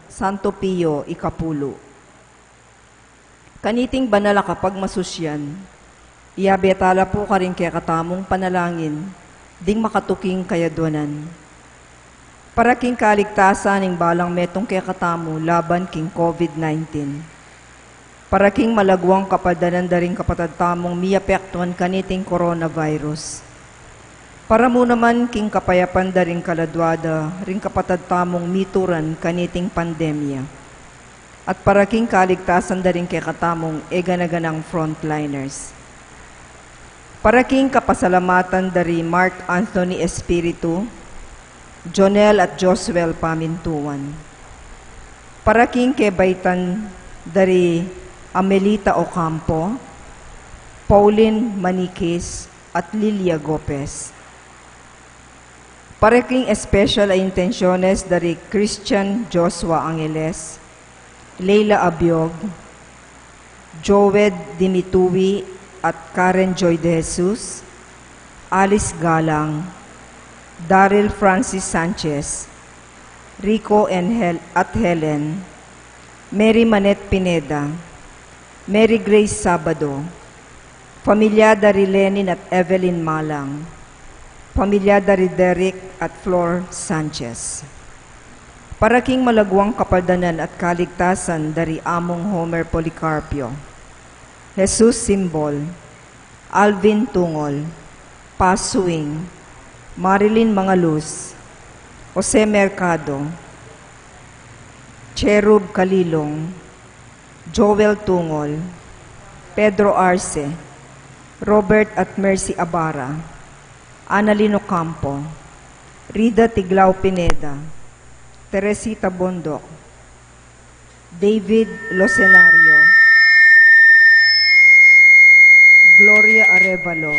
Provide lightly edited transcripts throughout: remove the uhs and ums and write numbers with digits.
Santo Pio Ikapulo. Kaniting banala kapag masusyan, iabetala po ka rin kaya katamong panalangin, ding makatuking kayadwanan. Para king kaligtasan ng balang metong kaya katamo laban king COVID-19. Para king malagwang kapadanan daring kapatadtamong miyapektuan kaniting coronavirus. Para mo naman king kapayapan daring kaladwada, ring kapatadtamong mituran kaniting pandemya. At para king kaligtasan daring kaya katamong eganaganang frontliners. Para king kapasalamatan dari Mark Anthony Espiritu, Jonel at Josuel Pamintuan. Para king kebaitan dari Amelita Ocampo, Pauline Maniquez at Lilia Gopez. Para king special ay intensyones dari Christian Joshua Angeles, Leila Abiog, Joed Dimituwi at Karen Joy de Jesus, Alice Galang, Daryl Francis Sanchez, Rico at Helen, Mary Manet Pineda, Mary Grace Sabado, Pamilya dari Lenin at Evelyn Malang, Pamilya dari Derek at Flor Sanchez. Para king malagwang kapaldanan at kaligtasan dari Among Homer Policarpio, Jesus Simbol, Alvin Tungol, Pasuing, Marilyn Mangaluz, Jose Mercado, Cherub Kalilong, Joel Tungol, Pedro Arce, Robert at Mercy Abara, Annalino Campo, Rida Tiglao Pineda, Teresita Bondok, David Locenario, Gloria Arevalo,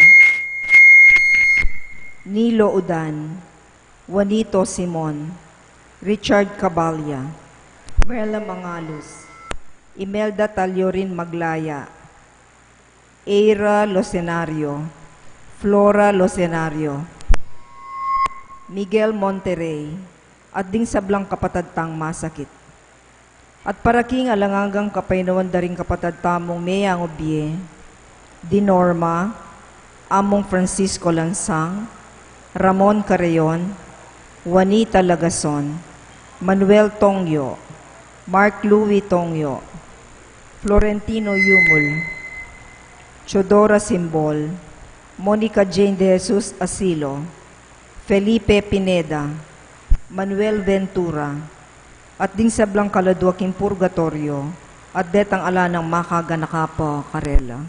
Nilo Udan, Juanito Simon, Richard Cabalya, Merla Mangalus, Imelda Taliorin Maglaya, Eira Locenario, Flora Locenario, Miguel Monterrey, at ding sablang kapatadtang masakit. At para king alangagang kapaynawan daring kapatadtamong Mayang Obie, Dinorma, Among Francisco Lansang, Ramon Carreon, Juanita Lagason, Manuel Tongyo, Mark Louis Tongyo, Florentino Yumul, Chodora Simbol, Monica Jane de Jesus Asilo, Felipe Pineda, Manuel Ventura, at ding sablang kaladwaking purgatorio, at detang ala ng makaganakapa karela.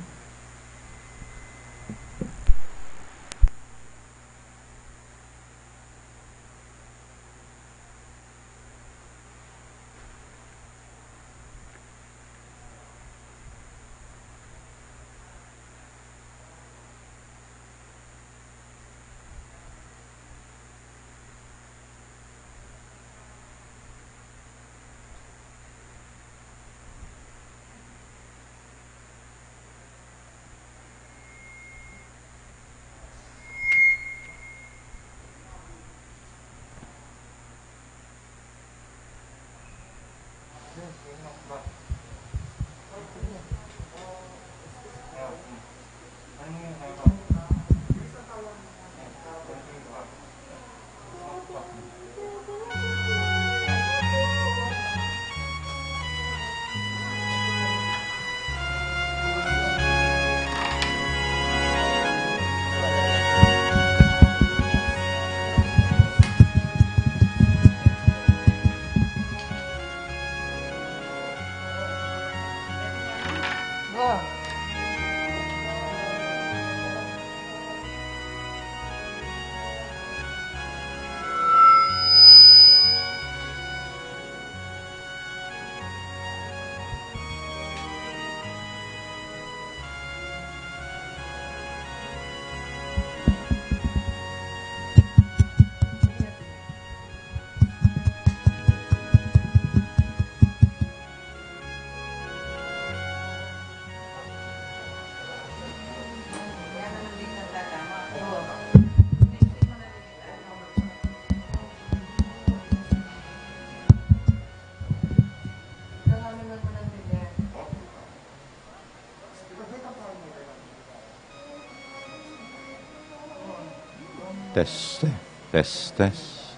Test. Test. Test.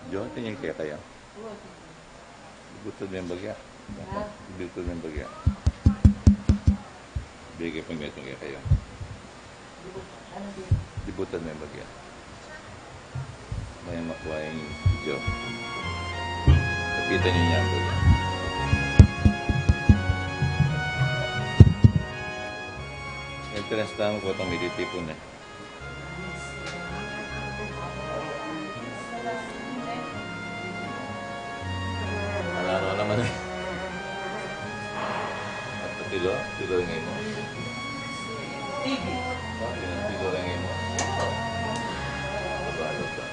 John, tingin kaya kaya? Butod mo yung bagya. Butod mo yung bagya. Bigay pang ganito kaya kayo. Dibutan mo yung bagya. May makuha yung video. Nakita niyo niya ang bagya. Interest naman ko itong meditipon eh. Ano naman eh. At tilo yung ngayon mo. Tilo yung ngayon mo. Balot ka.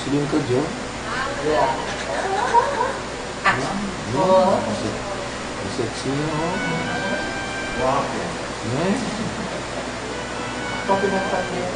Slim ka, Jo? Yeah. Ang sexy mo, oh. Wow. Yeah. Bakit nagpapagod?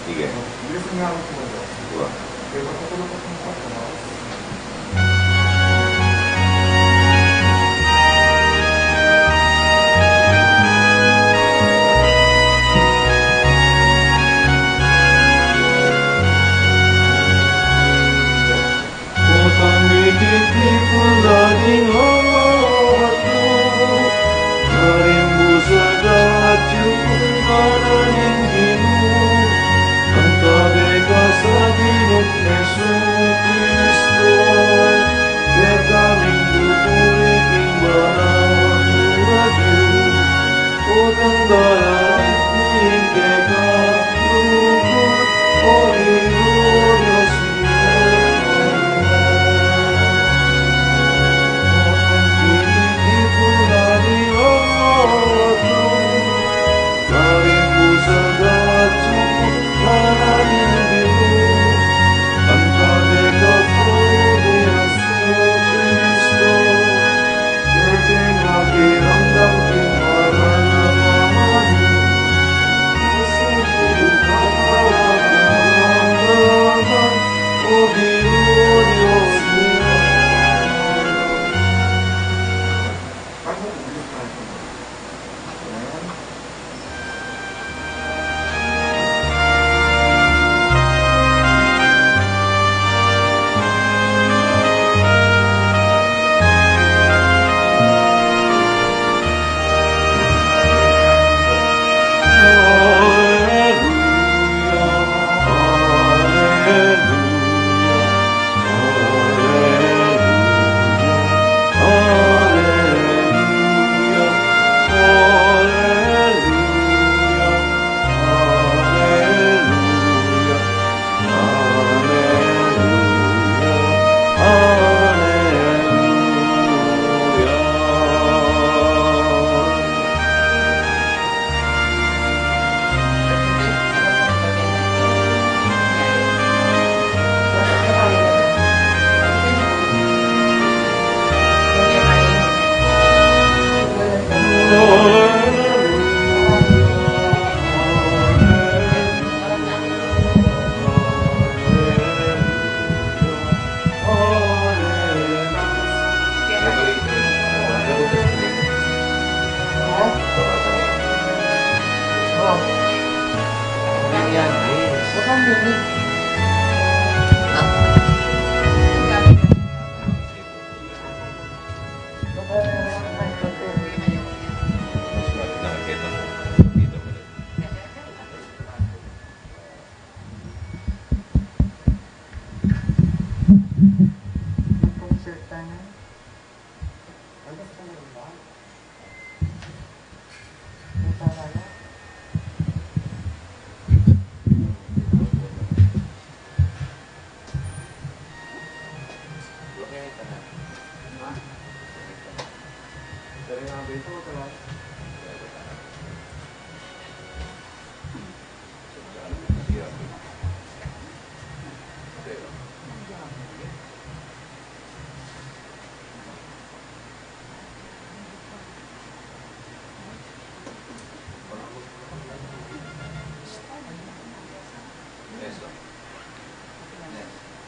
Sige. Bilis nga ako po. Diba? Kaya matutulog ako ng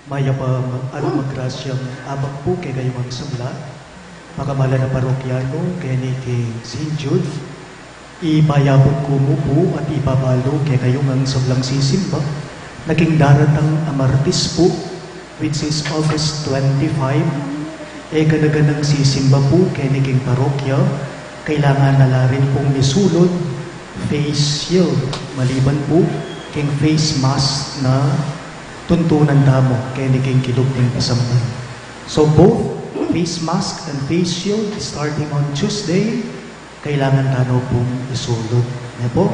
Mayapang magrasyang abang po kay gayong sabla, makamala na parokyano kay ni King St. Jude, ibayabot ko mo po at ibabalo kay gayong ang sablang sisimba, naging daratang Amartis po, which is August 25, ganaganang sisimba po kay ni King Parokya, kailangan na rin pong isulod, face shield, maliban po, king face mask na tuntunan damo kay ni King Kilog ng Pasamban. So both face mask and face shield starting on Tuesday, kailangan tanaw pong isulod. Nga po,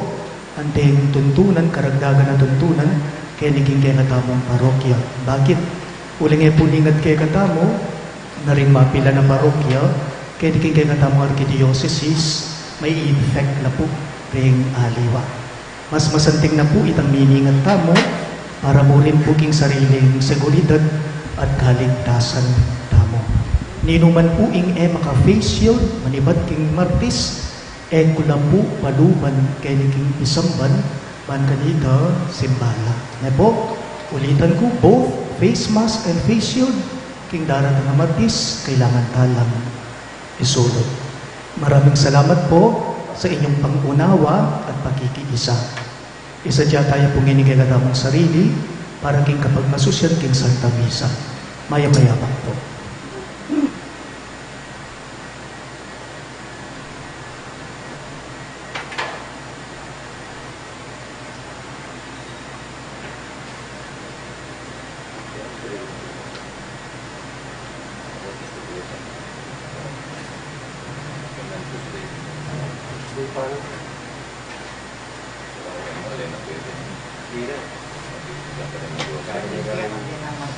anting tuntunan, karagdagan na tuntunan kay ni King kay katamong parokya. Bakit? Uling po ningat kay katamo, na rin mapila na parokya, kay ni King kay katamong arkidiocese, may effect na po ring aliwa. Mas masanting na po itang meaning at tamo, para mulin po king sariling seguridad at kaligtasan tamo. Ninuman po ing maka-face shield, manibat king Martis, kula po paluban kay ni king Isamban, man kanita simbala. Na po, ulitan ko, both face mask and face shield, king darat ng Martis, kailangan talang isulod. Maraming salamat po sa inyong pangunawa at pakikiisa. Isa dyan tayo pong inigay katamong sarili para king kapag masusyan king Santa Misa. Maya-mayabang po. Tuesday pa. na pwede. Hindi na. Dapat na magawa. Kaya niya ka rin Hindi naman.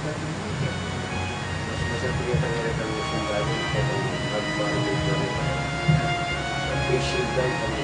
certificate. Mas certificate ang recognition dahil kaya nag-validate na rin. Appreciate dahil kami.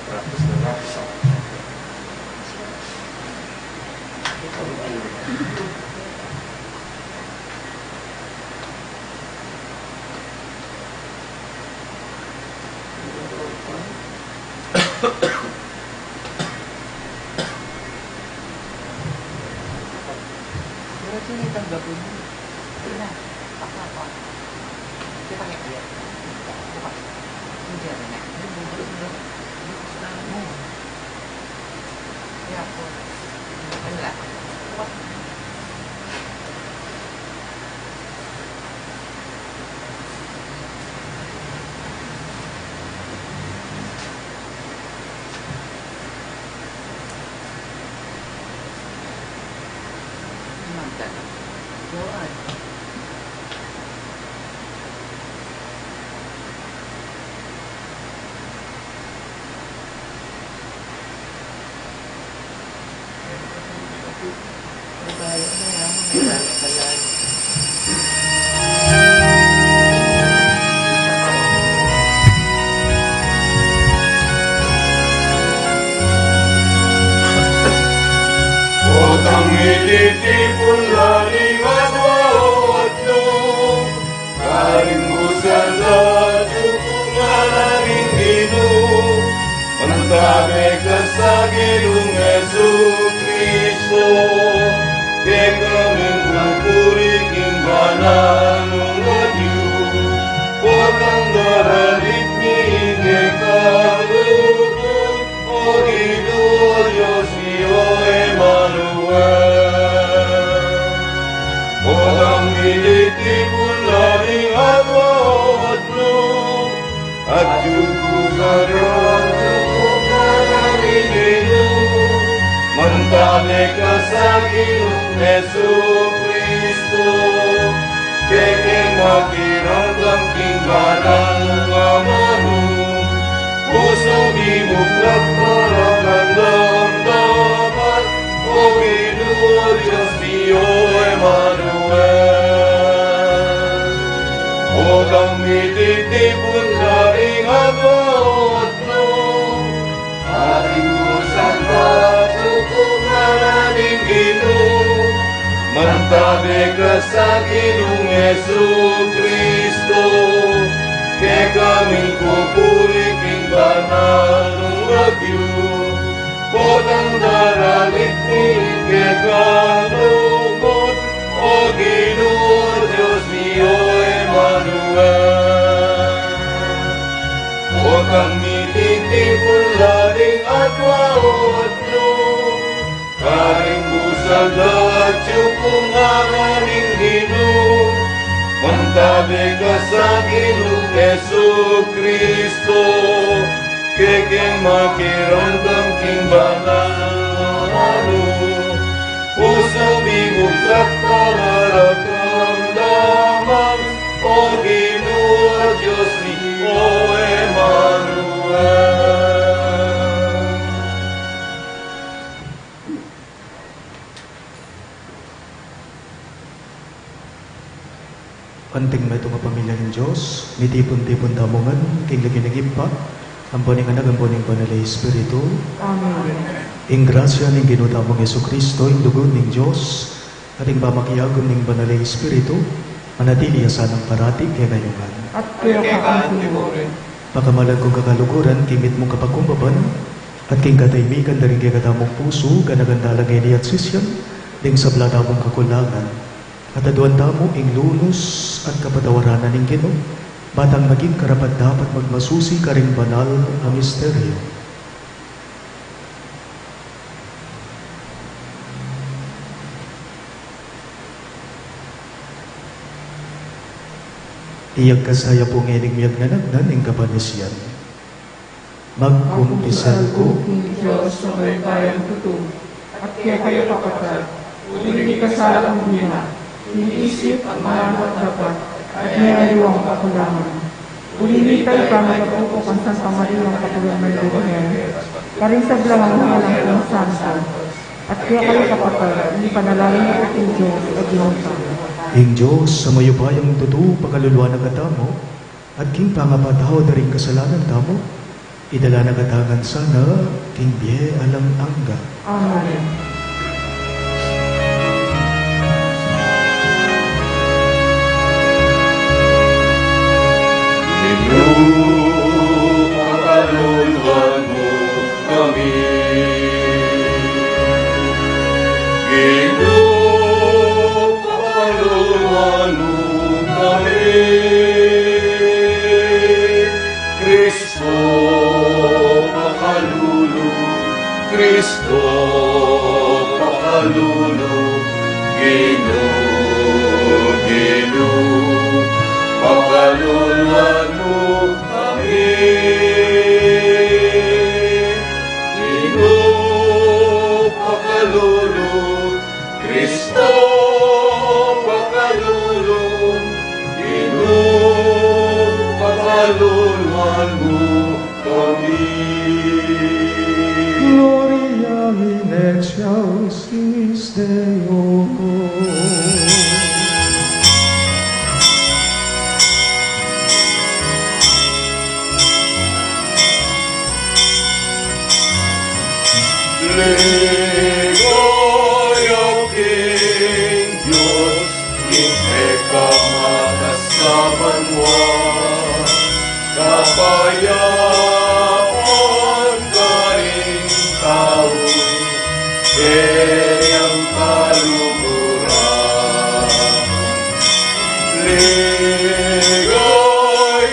Practice na practice. Pero tinitanggapin mo. Hindi na. Pakapa. Kita niya kaya. Bukas. Hindi na na. Bukas na mo. Kaya po. Wala. Bukas na. Magdala. Doon. Babayad na yan. May balag. Otang ititipon laling adwa-adwa, karing busan na tukungaring ino, mantabi ka sa Ginoong Jesu-Kristo, kaya kaming pupuriking bananong adyo, otang daralit ni Ingekalukot, o Ginoo Diyos niyo Emmanuel. Otang ilitipon laling adwa-adwa, at yukusan radyo kung maraming Ginoo, mantali ka sa Ginoong Jesu-Kristo, kaya makiramdam king banang mga marong, puso di mo pagparamdaman, o Ginoo Diyos niyo Emmanuel. Otang mititipon laing adwa-adwa, ating pusan radyo kung maraming Ginoo, mantabi ka sa Ginoong Jesu-Kristo, kaya kaming pupuriking bananong agyo, potang daralit ni Ingekalukot, o Ginoo Diyos niyo Emmanuel. Potang mititipon laling adwa-adwa, karing busan at yung amaning Ginoo, mantabi ka sa Ginoong Jesu-Kristo, kaya makiramdam king bananano, puso bigog at pangaramdaman, o Ginoo Diyos niyo Emmanuel. Anting may nga pamilya ng Diyos, mitipon-tipon damungan, king lagi nagimpa, ang boning anak, ang boning banalay Espiritu. Amen. Ing grasya ning ginudamong Yesu Kristo, ing dugon ning Diyos, at ing pamakiyagom ning banalay Espiritu, manatili asanang parati kaya ngayongan. At kaya kaantimurin. Pakamalan kong kakaluguran, kimit mong kapagkumbaban, at king kataymikan na rin kaya kadamong puso, ganagandalang ini at sisyan, ding sabla damong kakulangan, Kataduan mo ing lunos at kapatawaranan ng Ginoo, batang maging karapat dapat magmasusi ka ring banal na misteryo. Iyag kasaya po ngayon miyag nanagnan ing kapanisyan. Magkumpisal ko, King Diyos sa may bayang totoo, at kaya kayo kapatid, hindi kasala ang bina, iniisip ang mga dapat, at may aliwang kakulangan. Ulili kayo pamalapo ko kung saan pamaliwang kakulangan doon, karing sa blangang walang kung saan. At kaya kayo kapatid, hindi panalangin ako King Diyos o Ginoo. ing Diyos sa mayubayang totoo pagkaluluwa na katamo, at king pangapataw na rin kasalanan tamo, idala na katangan sana, king biye alang angga. Amen. Pakaluluan mo kami. Pakaluluan mo kami. Kristo, pakalulu. Kristo, pakalulu. Gino, pakaluluan mo kami. Gino, pakalulu. Kristo, pakalulu. Gino, pakaluluan mo kami. Gloria in excelsis Deo. Ligoy ang King Diyos, hindi ka makasaban mo. Kapayapaan ka rin tao, kayang kaluguran. Ligoy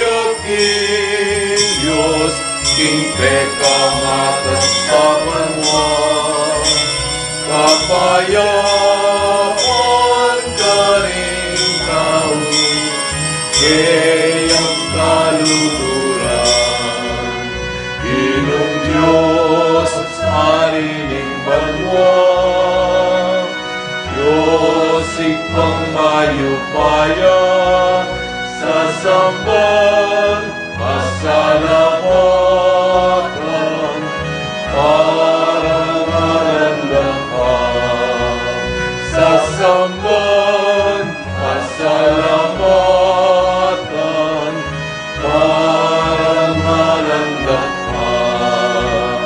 ang King Diyos, hindi ka makasaban mo. Kapayapaan ka rin tao, kayang kaluguran. Inong Diyos, harining banwa, Diyos ikpang mayupaya, sa samban, pasalamatan, sasamban, pasalamatan, parangalan dapat.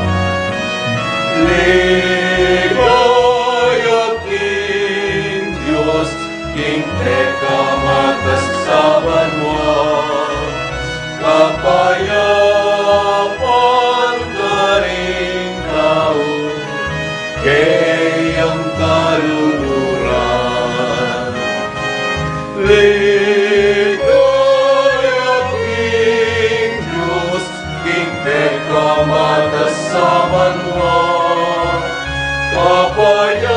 Ligaya King Diyos, King Teka matasaban mo, kapayapan ka rin tao, kayang kaluluran. Ligaya King Diyos, King Teka matasaban mo, kapayapan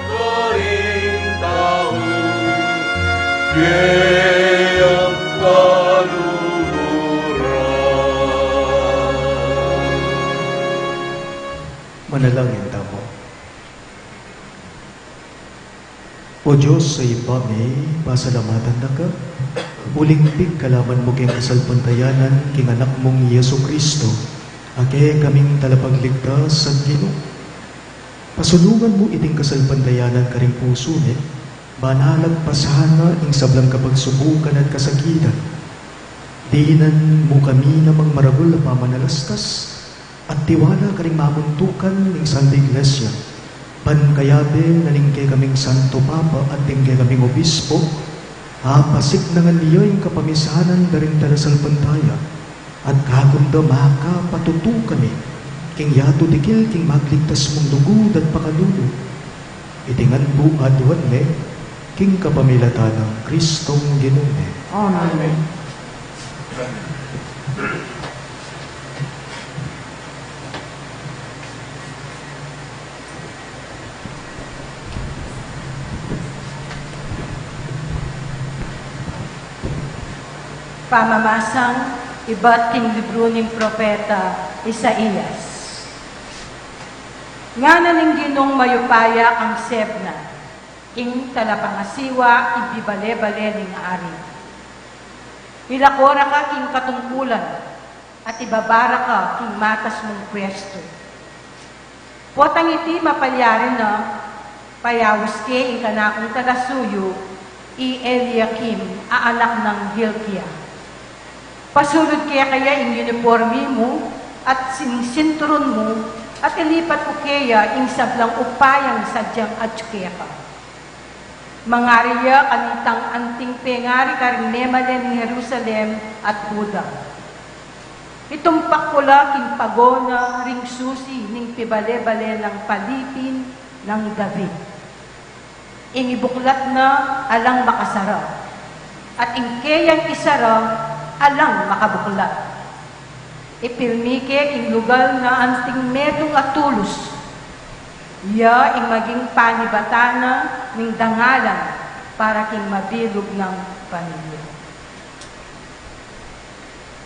ka rin tao, kayang kaluluran. Manalangin tamo. O Diyos sa ibami, pasalamatan na ka. Uling kalaman mo keng kasalpantayanan, king anak mong Yesu Kristo, ake kaming talapagligtas sa Ginoo. Pasulungan mo iting kasalpantayanan ka ring pusunit, banalag pasana ing sablang kapagsubukan at kasakitan. Diinan mo kami namang marabol na pamanalastas, at tiwala ka ring mamuntukan ng Santa Iglesia. Pankayabe nalingke kaming Santo Papa at tingke kaming Obispo, apasik na nga niyo yung kapamisanan da rin talasal pantaya, at kagunda maka patutu kami, king yato dikil king magligtas mong dugod at pakalulu. itingan po aduan me, king kapamilata ng Kristong Ginoo. Amen. Pamamasang iba't ting libro ng propeta Isaías. Nga na ning ginong mayupaya ang sebna, ing talapangasiwa ibibale-bale ning ari. Ilakora ka king katungkulan, at ibabara ka king matas mong pwesto. Potang iti mapalyarin na, payawis ke ing kanakong talasuyo, i Eliakim, aanak ng Hilkiah. Pasulod kaya ing uniforme mo at sinturon mo at ilipat ko kaya ing sablang upayang sadyang atsukeya ka. Mangariya kanitang anting pengari karing nemalen ng Jerusalem at Buda. Itumpak ko king pagona ring susi ning pibale-bale ng palipin ng David. Ing ibuklat na alang makasara at ing kayang isara alang makabuklat. Ipilmike ing lugar na anting medong atulos. Ya ing maging panibatana ning dangalan para king mabilog ng pamilya.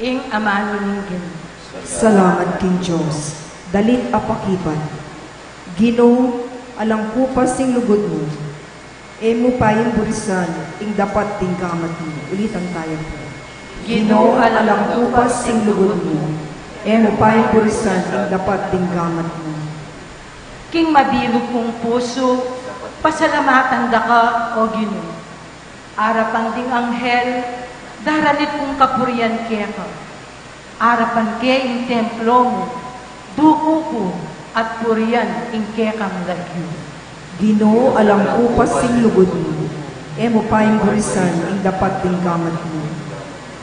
Ing amano ning Ginoo. Salamat king Diyos, dalit apakipan. Ginoo, alang kupas sing lugod mo, emo payong burisan, ing dapat ting kamat mo. Ulitan tayo po. Ginoo, alang kupas sing lugod mo, emo payong burisan, ing dapat ting kamat mo. King mabilog kong puso, pasalamatan da ka, o Ginoo. Arapan ding anghel, daralit kong kapurian ke ka. Arapan ke ing templo mo, duko ko at purian ing ke kang lagyo. Ginoo, alang kupas sing lugod mo, emo payong burisan, ing dapat ting kamat mo.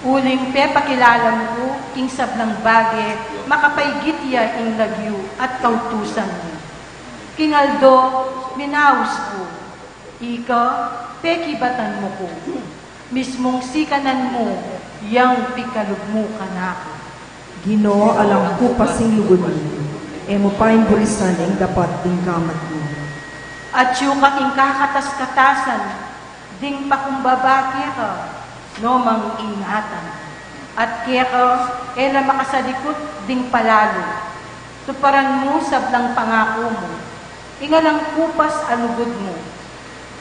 Uling pe pakilala mo, king sablang bage, makapaygit ya ing lagyo at kautusan mo. King Aldo, minaus ko. Ika, pekibatan mo ko. Mismong sikanan mo, yang pikalog mo kanako. Ginoo, alang kupas sing lugod mo, emo payong burisan, ing dapat ting kamat mo. At yung kaking kakatas-katasan, ding pakumbabaki ka, no mang ingatan. At kaya ka, ela makasalikot ding palalo. Tuparan mo sablang pangako mo. Ingalang kupas alugod mo.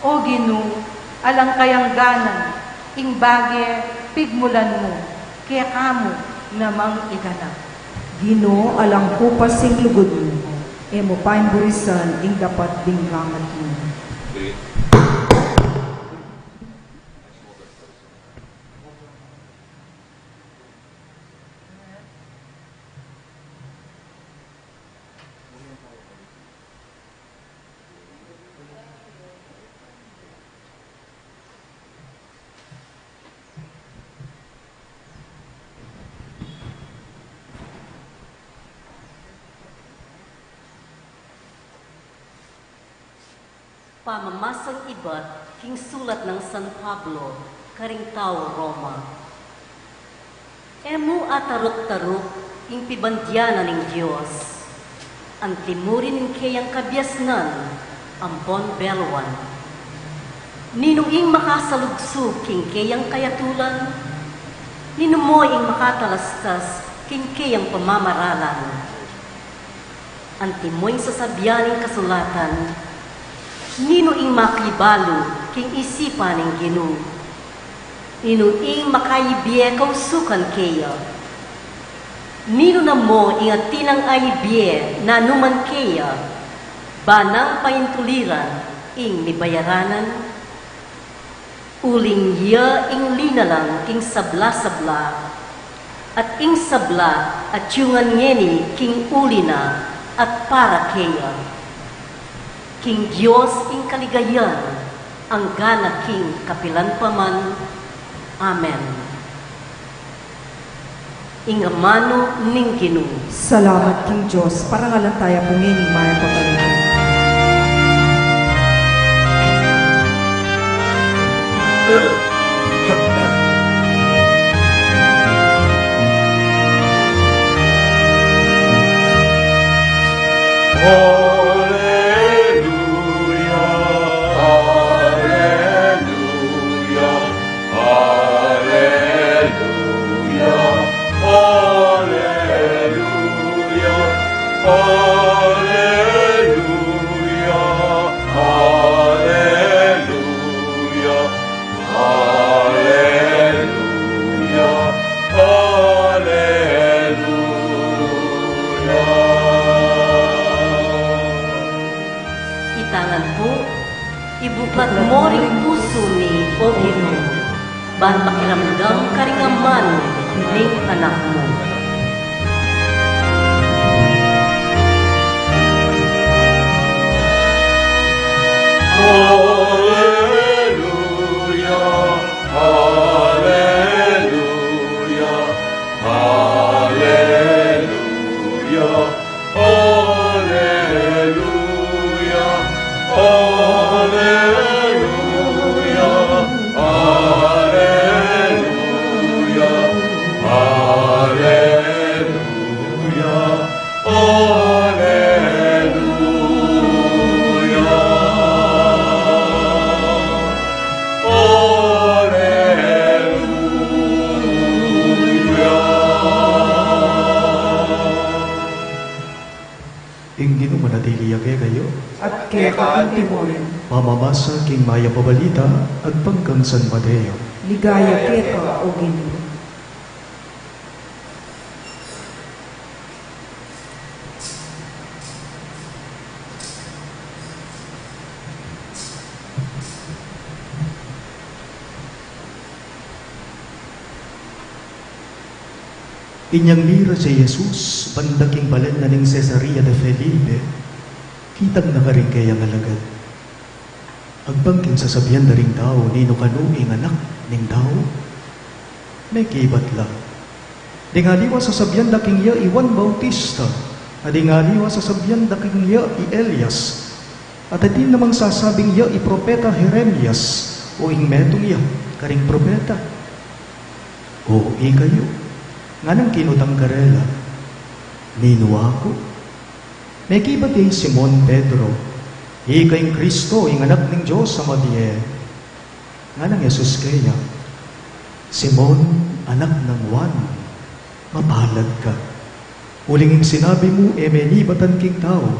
O Ginoo, alang kayangganan, ing bage pigmulan mo. Kaya kamo namang iganap. Ginoo, alang kupas sing lugod mo, emo payong burisan, ing dapat ting kamat mo. Pamamasang iba't king sulat ng San Pablo, Karingtao, Roma. Emo atarok-tarok ing pibandyanan ng Diyos, ang timurin ng kayang kabyasnan, ampon belwan. Ninong ing makasalugsog king kayang kayatulan, ninong mo ing makatalastas king kayang pamamaralan. Ang timoy sasabyaning kasulatan, nino ing makibalo king isipan ng Ginoo. Nino ing makaibiye kausukan kaya. Nino na mo ing atinang aibiye na numan kaya, banang paintuliran ing nibayaranan. Uling ya ing linalang king sabla-sabla, at ing sabla at yungan ngeni king ulina at para kaya. King Diyos ing kaligayan, ang gana king kapilan paman. Amen. Ing amano ning Ginoo. Salamat king Diyos, parangalan tayo po ngayon, Maya Pagkalunan. Itangan po, ibuklat mo rin puso ni O Ginoo, ban pakiramdam karingaman ng anak mo. Hindi no manatili kaya kayo. At kaya kaanti mo rin. Mamamasa king maya pabalita at pangkang San Mateo. Ligaya kita, O Ginoo. Inyang mira si Jesus, bandaking balan na ning Cesarea de Felipe, kitang nakaring kayang alagad. Agbangking sasabihan na ring tao, nino kanuing anak ning tao, may kibat lang. Dingaliwa sasabihan da king ya Juan Bautista, adingaliwa sasabihan da king ya i Elias, at din namang sasabing ya i propeta Jeremias, o ing metong ya, karing propeta. O kayo, nga nang kinutang karela, nino ako. May kibat yung Simon Pedro, ikay Kristo, yung anak ng Diyos sa madiye. Nga nang Jesus kaya, Simon, anak ng Juan, mapalad ka. Uling sinabi mo, menibatan king tao,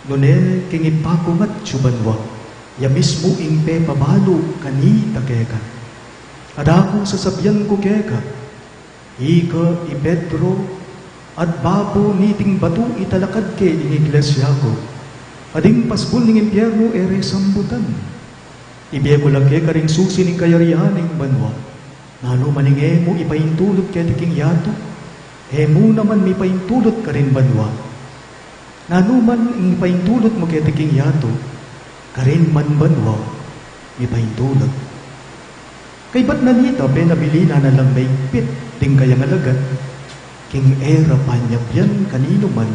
nunel king ipakong at tsubanwa, ya mismo ingpe pabalo kanita keka. At akong sasabyan ko keka, ika i Pedro at babo niting batu italakad ke ing iglesia ko. Ading pasbol ning impyerno ere sambutan. Ibiye ko lang ke karing susi ning kayarihan ning banwa. Nano maninge mo ipaintulot ke tiking yato. Mo naman mi paintulot ka rin banwa. Nano man ing ipaintulot mo ke tiking yato. Karin man banwa mi paintulot. Kay ba't nanita, benabilina na lang may pit, ting kayang alagat, king era panyabyan kanino man,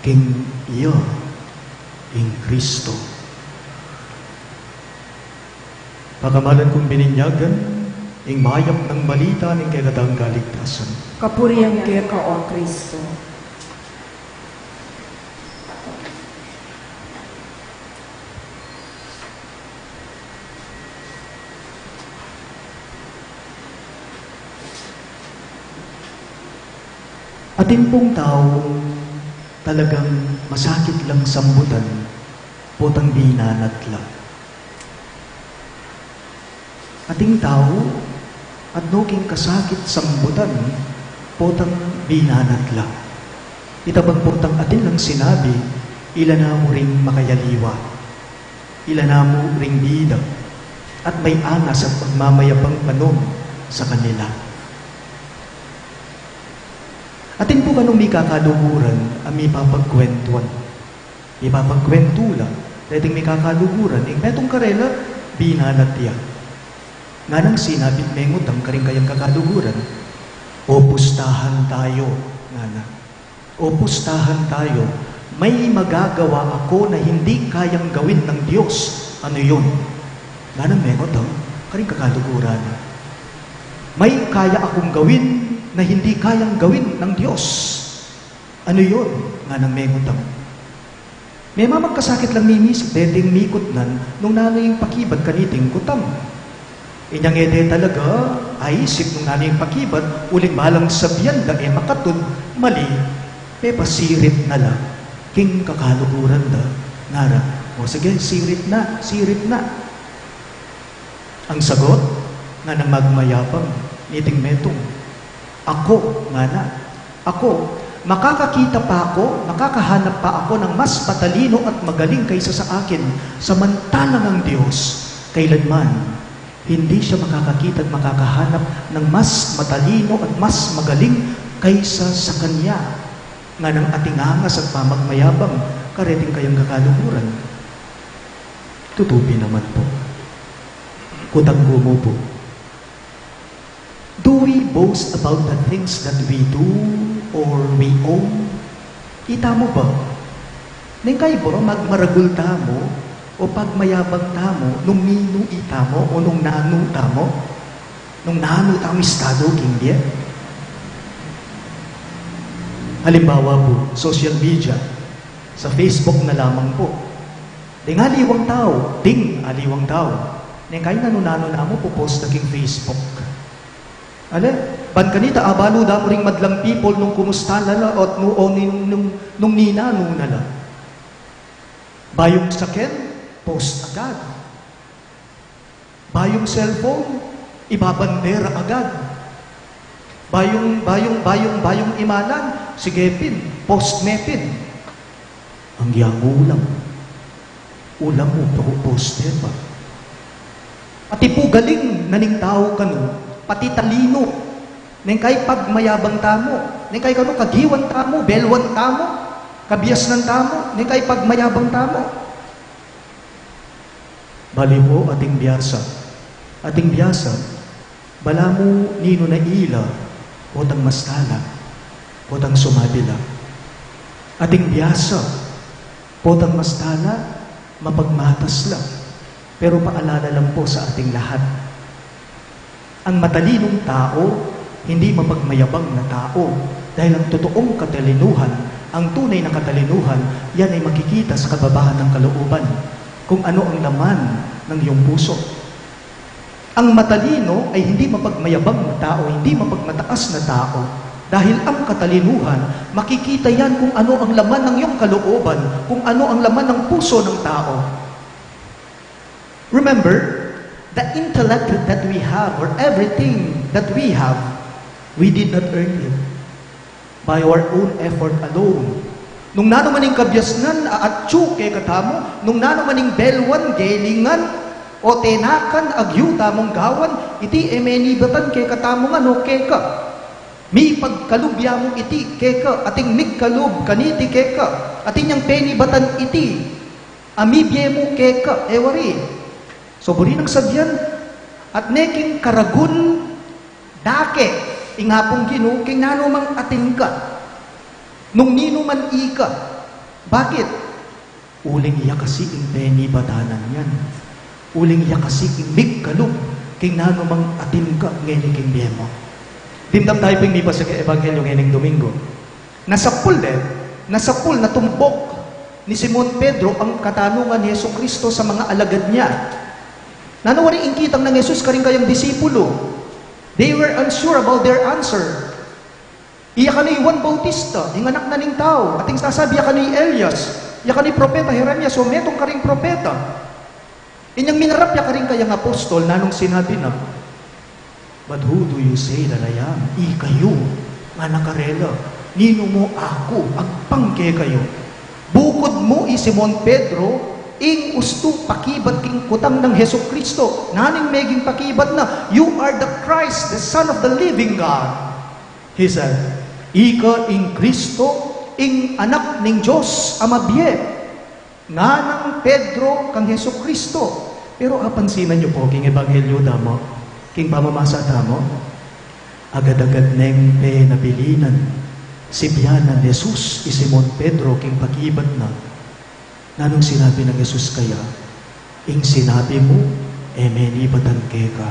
king iya, ing Kristo. Pagamalan kong bininyagan, ing mayap ng balita ng kagatang kaligtasan. Kapurihan ka, O Kristo. Atin pong tao, talagang masakit lang sambutan, potang binanat lang. Ating tao, at noking kasakit sambutan, potang binanat lang. Itabang potang atin lang sinabi, ilan na mo ring makayaliwa, ilan na mo ring bida, at may angas at pagmamayabang panom sa kanila. Atin po kanong may kakaluguran ang may papagkwentuan. Ipapagkwentula, dating may kakaluguran, metong karela, binanat yan. Nga nang sinabi, mengot ang karing kayang kakaluguran, o pustahan tayo, nga. O pustahan tayo, may magagawa ako na hindi kayang gawin ng Diyos. Ano yun? Nga nang mengot ang karing kakaluguran. May kaya akong gawin na hindi kayang gawin ng Diyos. Ano yun? Nga nang mengutam. May mamagkasakit lang mimis, dedeng mikot nan, nung nanay yung pakibat kaniting kutam. Inyang ede talaga, ay isip nung nanay yung pakibat, uling balang sabiyan da, makatun, mali, pasirit na la, king kakaluguran da, nara, o sige, sirit na. Ang sagot, nga nang magmayabang, niting metong, ako, nga na, ako, makakakita pa ako, makakahanap pa ako ng mas matalino at magaling kaysa sa akin, samantalang ang Diyos, kailanman, hindi siya makakakita at makakahanap ng mas matalino at mas magaling kaysa sa Kanya, nga ng ating angas at pamagmayabang, kareting kayang kakaluguran. Tutupi naman po. Kutang gumo po. Do we boast about the things that we do or we own? Ita mo ba? Nengkay ba magmaragul tamo o pagmayabang tamo nung ninu ita mo o nung nanu tamo? Nung nanu tamo estado king dia? Halimbawa po, social media, sa Facebook na lamang po. Ding aliwang tao, aliwang tao. Nengkay nanu-nanu na mo po post na king Facebook. Ale, ban kanita abalo da ring madlang people nung kumusta nala at nung ninano nala. Bayong saken, post agad. Bayong cellphone, ibabandera agad. Bayong imanan, sige pin, post mepin. Ang yang ulam mo to post pa. At ipo galing naning tao kanu, pati talino, neng kay pagmayabang tamo, neng kay kano kagiwan tamo, belwan tamo, kabias ng tamo, neng kay pagmayabang tamo. Bali po ating biyasa, bala mo nino na ila, potang mastala, potang sumabila. Ating biyasa, potang mastala, mapagmatas lang, pero paalala lang po sa ating lahat. Ang matalinong tao, hindi mapagmayabang na tao. Dahil ang totoong katalinuhan, ang tunay na katalinuhan, yan ay makikita sa kababahan ng kalooban. Kung ano ang laman ng iyong puso. Ang matalino ay hindi mapagmayabang na tao, hindi mapagmataas na tao. Dahil ang katalinuhan, makikita yan kung ano ang laman ng iyong kalooban, kung ano ang laman ng puso ng tao. Remember, the intellect that we have, or everything that we have, we did not earn it by our own effort alone. Nung nano maning kabyasnan, aatsu kay katamo, nung nano maning belwan, gelingan, o tenakan, agyuta mong gawan, iti emenibatan kay katamo nga no kay ka. Mi pagkalubya mong iti kay ka, ating migkalub kaniti kay ka, ating yang penibatan iti, amibye mo kay ka, ewari. So, buri ng sabyan, at neking karagun, dake, ingapong gino, king nano mang atin ka, nung nino man ika. Bakit? Uling iya kasi ing peni batanan yan. Uling iya kasi ing migkalog, king nano mang atin ka, ngayon king biyemo. Dindam tayo ping mipa sa Evangelyo ngayong Domingo. Nasapul na tumbok ni Simon Pedro ang katanungan ni Jesucristo sa mga alagad niya. Nanawari ingkitang ng Jesus karing kayang disipulo. They were unsure about their answer. Iya ka ni Juan Bautista, yung anak na ning tao. Ating sasabi, iya ka ni Elias, iya ka ni Propeta Jeremias, o metong karing propeta. Inyang minarap ya karing kayang apostol, nanong sinabi na, but who do you say that I am? Kayo, nga nakarela, nino mo ako, agpangke kayo. Bukod mo, Simon Pedro, ing usto pakibat king kutang ng Jesucristo. Naning meging pakibat na, you are the Christ, the Son of the living God. He said, ika ing Kristo, ing anak ning Diyos, amabye. Nga ng Pedro kang Jesucristo. Pero apansinan niyo po, king Ebanghelyo damo, king pamamasa damo, agad-agad neng penabilinan, si biyanan Jesus, Simon Pedro, king pakibat na, nanong sinabi ng Jesus kaya, ing sinabi mo, meni batan keka,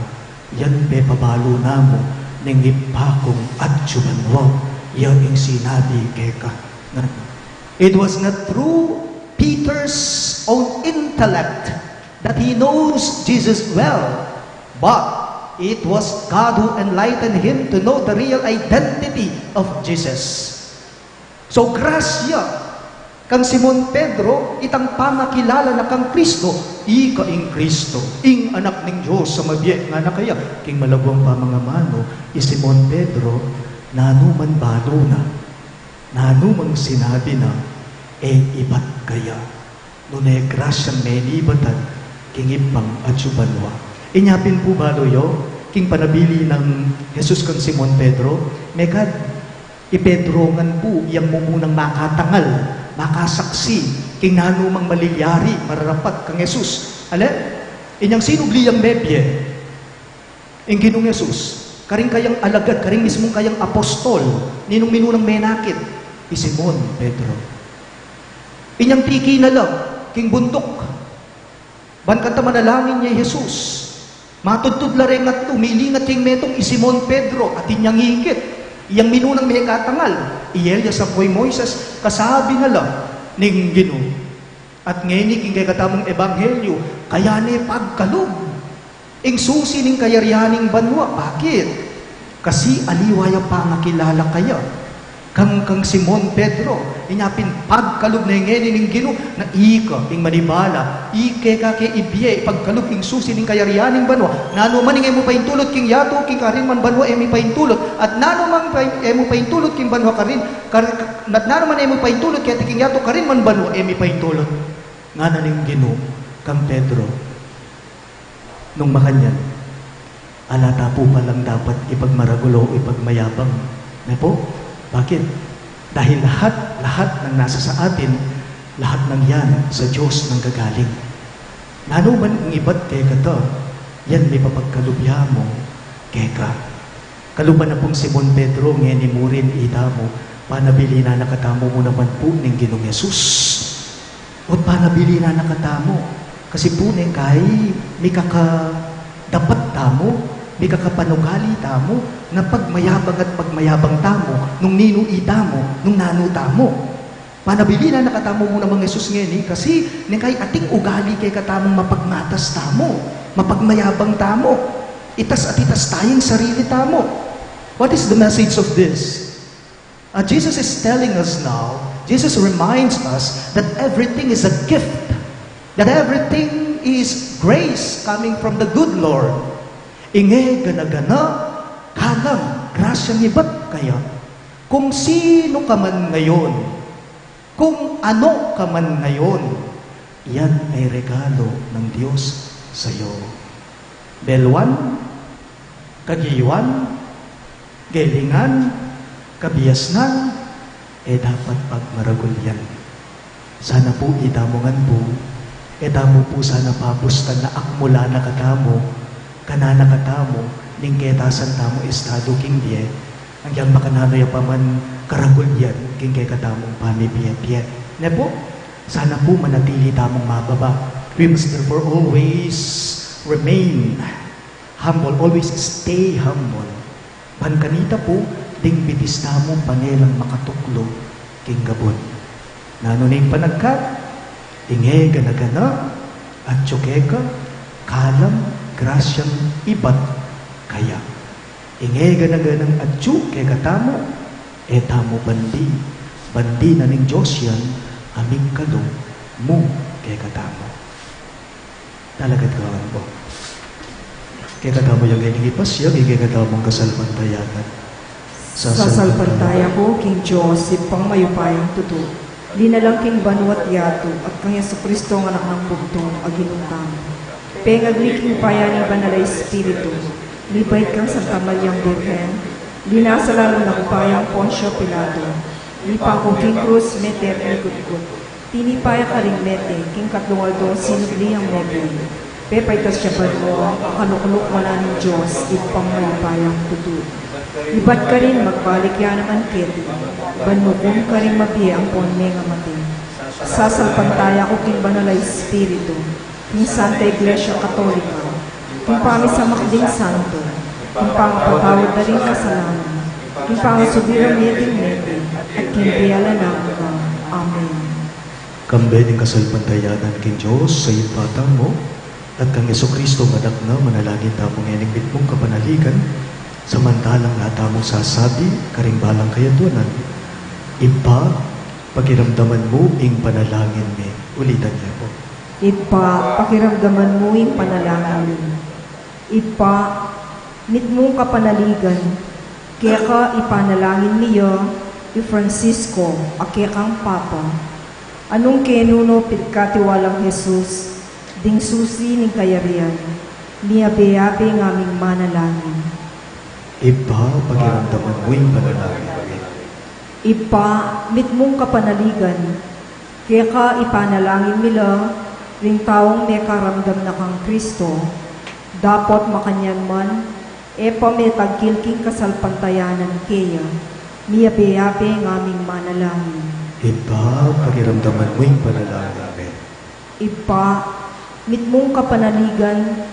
yan be pabalo namo, ning ipakong adjubanwa, yan ang sinabi keka. It was not through Peter's own intellect that he knows Jesus well, but it was God who enlightened him to know the real identity of Jesus. So, grasya, kang Simon Pedro, itang pamakilala na kang Kristo, ika ing Kristo, ing anak ng Diyos sa mabiyek nga na kaya, king malagwang pamangamano, Simon Pedro, nanuman balo na, nanumang sinabi na, ibat kaya, nunay grasyang menibatan, king ipang adjubanwa. Inyapin po baloyo, king panabili ng Jesus kang Simon Pedro, megad, ipedrongan po, yang mumunang makatangal, makasaksi, king nanumang maliliari, mararapat kang Jesus. Ale, inyang sinubliyang mebye, ing ginong Jesus, karing kayang alagad, karing mismong kayang apostol, ninong minunang menakit, Simon Pedro. Inyang tiki na lang, king bundok, ban kanta manalangin niya Jesus, matudtud la rin at tumilingat king metong Simon Pedro, at inyang higit, iyang minunang may katangal, iyelya sa poy Moises, kasabi na lang, ning Ginoo. At ngayon king kay katamong ebanghelyo, kaya ni pagkalog, ing susi ning kayarianing banwa. Bakit? Kasi aliwaya pa nga kilala kaya, kang Simon Pedro, inyapin pagkalog na ngayon ning Ginoo, na ika, ing manibala, ike ka kay ibiye, pagkalog ing susi ning kayarianing banwa, nano man ing emo paintulot king yato, king karin man banwa, emi paintulot, at nano man emo paintulot king banwa karin, nano man emo paintulot, kaya king yato karin man banwa, emi paintulot. Nga na ning Ginoo, kang Pedro, nung makanyan, alata po palang dapat ipagmaragulo, ipagmayabang. Na po? Bakit? Dahil lahat ng nasa sa atin, lahat ng yan sa Diyos nang gagaling. Nano man ang iba't kay kata, yan may papagkalubya mo, keka. Kaluban na pong Simon Pedro, ngeni mo rin itamo, panabili na nakatamo mo naman po ng Ginong Yesus. O panabili na nakatamo, kasi po neng kay, may dapat tamo, may kakapanugali tamo, na pagmayabang at pagmayabang tamo, nung nino itamo, nung nano tamo. Panabili na nakatamo mo namang Jesus ngeni, kasi neng kay ating ugali kay katamong mapagmatas tamo, mapagmayabang tamo, itas at itas tayong sarili tamo. What is the message of this? Jesus is telling us now, Jesus reminds us that everything is a gift, that everything is grace coming from the good Lord. Inge gana-gana, kalam, grasyang iba't kaya. Kung sino ka man ngayon, kung ano ka man ngayon, yan ay regalo ng Diyos sa iyo. Belwan, kagiwan, gelingan, kabiyasnan, dapat pagmaragulyan. Sana po itamongan po, damo po sana pabustan na akmula na katamo, kanana katamo, ning ketasan tamo estado king diye, ang yang makananoy pa man karagulyan, king kay katamong pamibiyat-biyat. Na po, sana po manatili tamong mababa. We must therefore always remain humble, always stay humble. Pankanita po, ding bitis tamong panelang makatuklo, king gabon. Nano ning panagkat, inge gana-gana, at tsukeka, kalam, grasyang ibat, kaya. Inge gana-ganang atsu, kay katamo, tamo bandi na ning Diyos yan, aming kado, mo, kay katamo. Talagat kawan po. Kay katamo yung galing ipasya, kay katamong kasalpantayakan. Sasalpantaya ko, King Diyos, ipang mayupayang tuto. Dinalang King Banwat Yato, at kang Yesu-Kristo ang anak ng bugtong, aginuntang. Pengagli King Payaning Banalay Espiritu, libay kang Santa Mariang Birhen, dinasala mo na kupayang Poncio Pilato, lipang ko King Cruz, meter, likot-kot. Tinipaya ka rin mete, King Katlungaldo, sinubli ang mebe. Pepaytas siya pa mo, kanukulok wala ng Diyos, ipang mayupayang tuto. Ibat ka rin magbalik yan naman kiti, banukong ka rin mabiya ang ponme nga mati. Sasalpantaya ko king Banalay Espiritu, king Santa Iglesia Katolika, kung sa makding santo, kung pangapatawad na rin kasalanan, kung pangasubirang meding meding, at kindiala namin ka. Amen. Kambay ng kasalpantayanan king Diyos sa ipatang mo, at kang Yesu-Kristo anak na manalangin tapong enigmit mong kapanaligan, samantalang lata mong sasabi, karingbalang kayaduanan, ipa, pakiramdaman mo ing panalangin mi. Ulitan niya po. Ipa, pakiramdaman mo ing panalangin. Ipa, mit mong kapanaligan, kaya ka ipanalangin niyo, i Francisco, akya kang Papa. Anong kenuno pitkatiwalang Jesus, ding susi ning kayarian, niyabe-yabe ng aming manalangin. Ipa, pakiramdaman mo ing panalangin mi. Ipa, mit mong kapanaligan, kaya ka ipanalangin nila, ring taong may karamdam na kang Kristo, dapat makanyan man, epa may tagkilking kasalpantayanan kaya, miyabe-yabe ng aming manalangin. Ipa, pakiramdaman mo ing panalangin mi. Ipa, mit mong kapanaligan,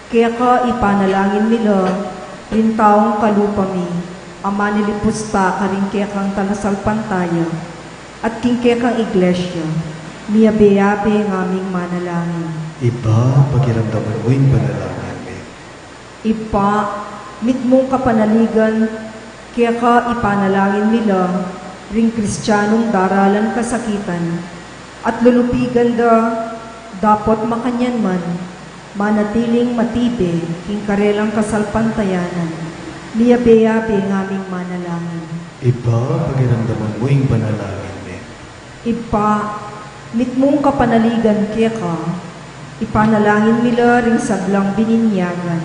kaya ka ipanalangin nila, rin taong kalupami, ama nilipusta ka rin kaya kang talasalpantaya, at king kaya kang iglesia, miyabe-yabe ng aming manalangin. Ipa, pakiramdaman mo ing panalangin mi. Ipa, mit mong kapanaligan, kaya ka ipanalangin nila, ring kristyanong daralan kasakitan, at lulupigan da, dapat makanyan man, manatiling matibe, king karelang kasalpantayanan, miyabe-yabe ng aming manalangin. Ipa, pakiramdaman mo ing panalangin mi. Ipa, mit mong kapanaligan kaya ka, ipanalangin nila ring sablang bininyagan,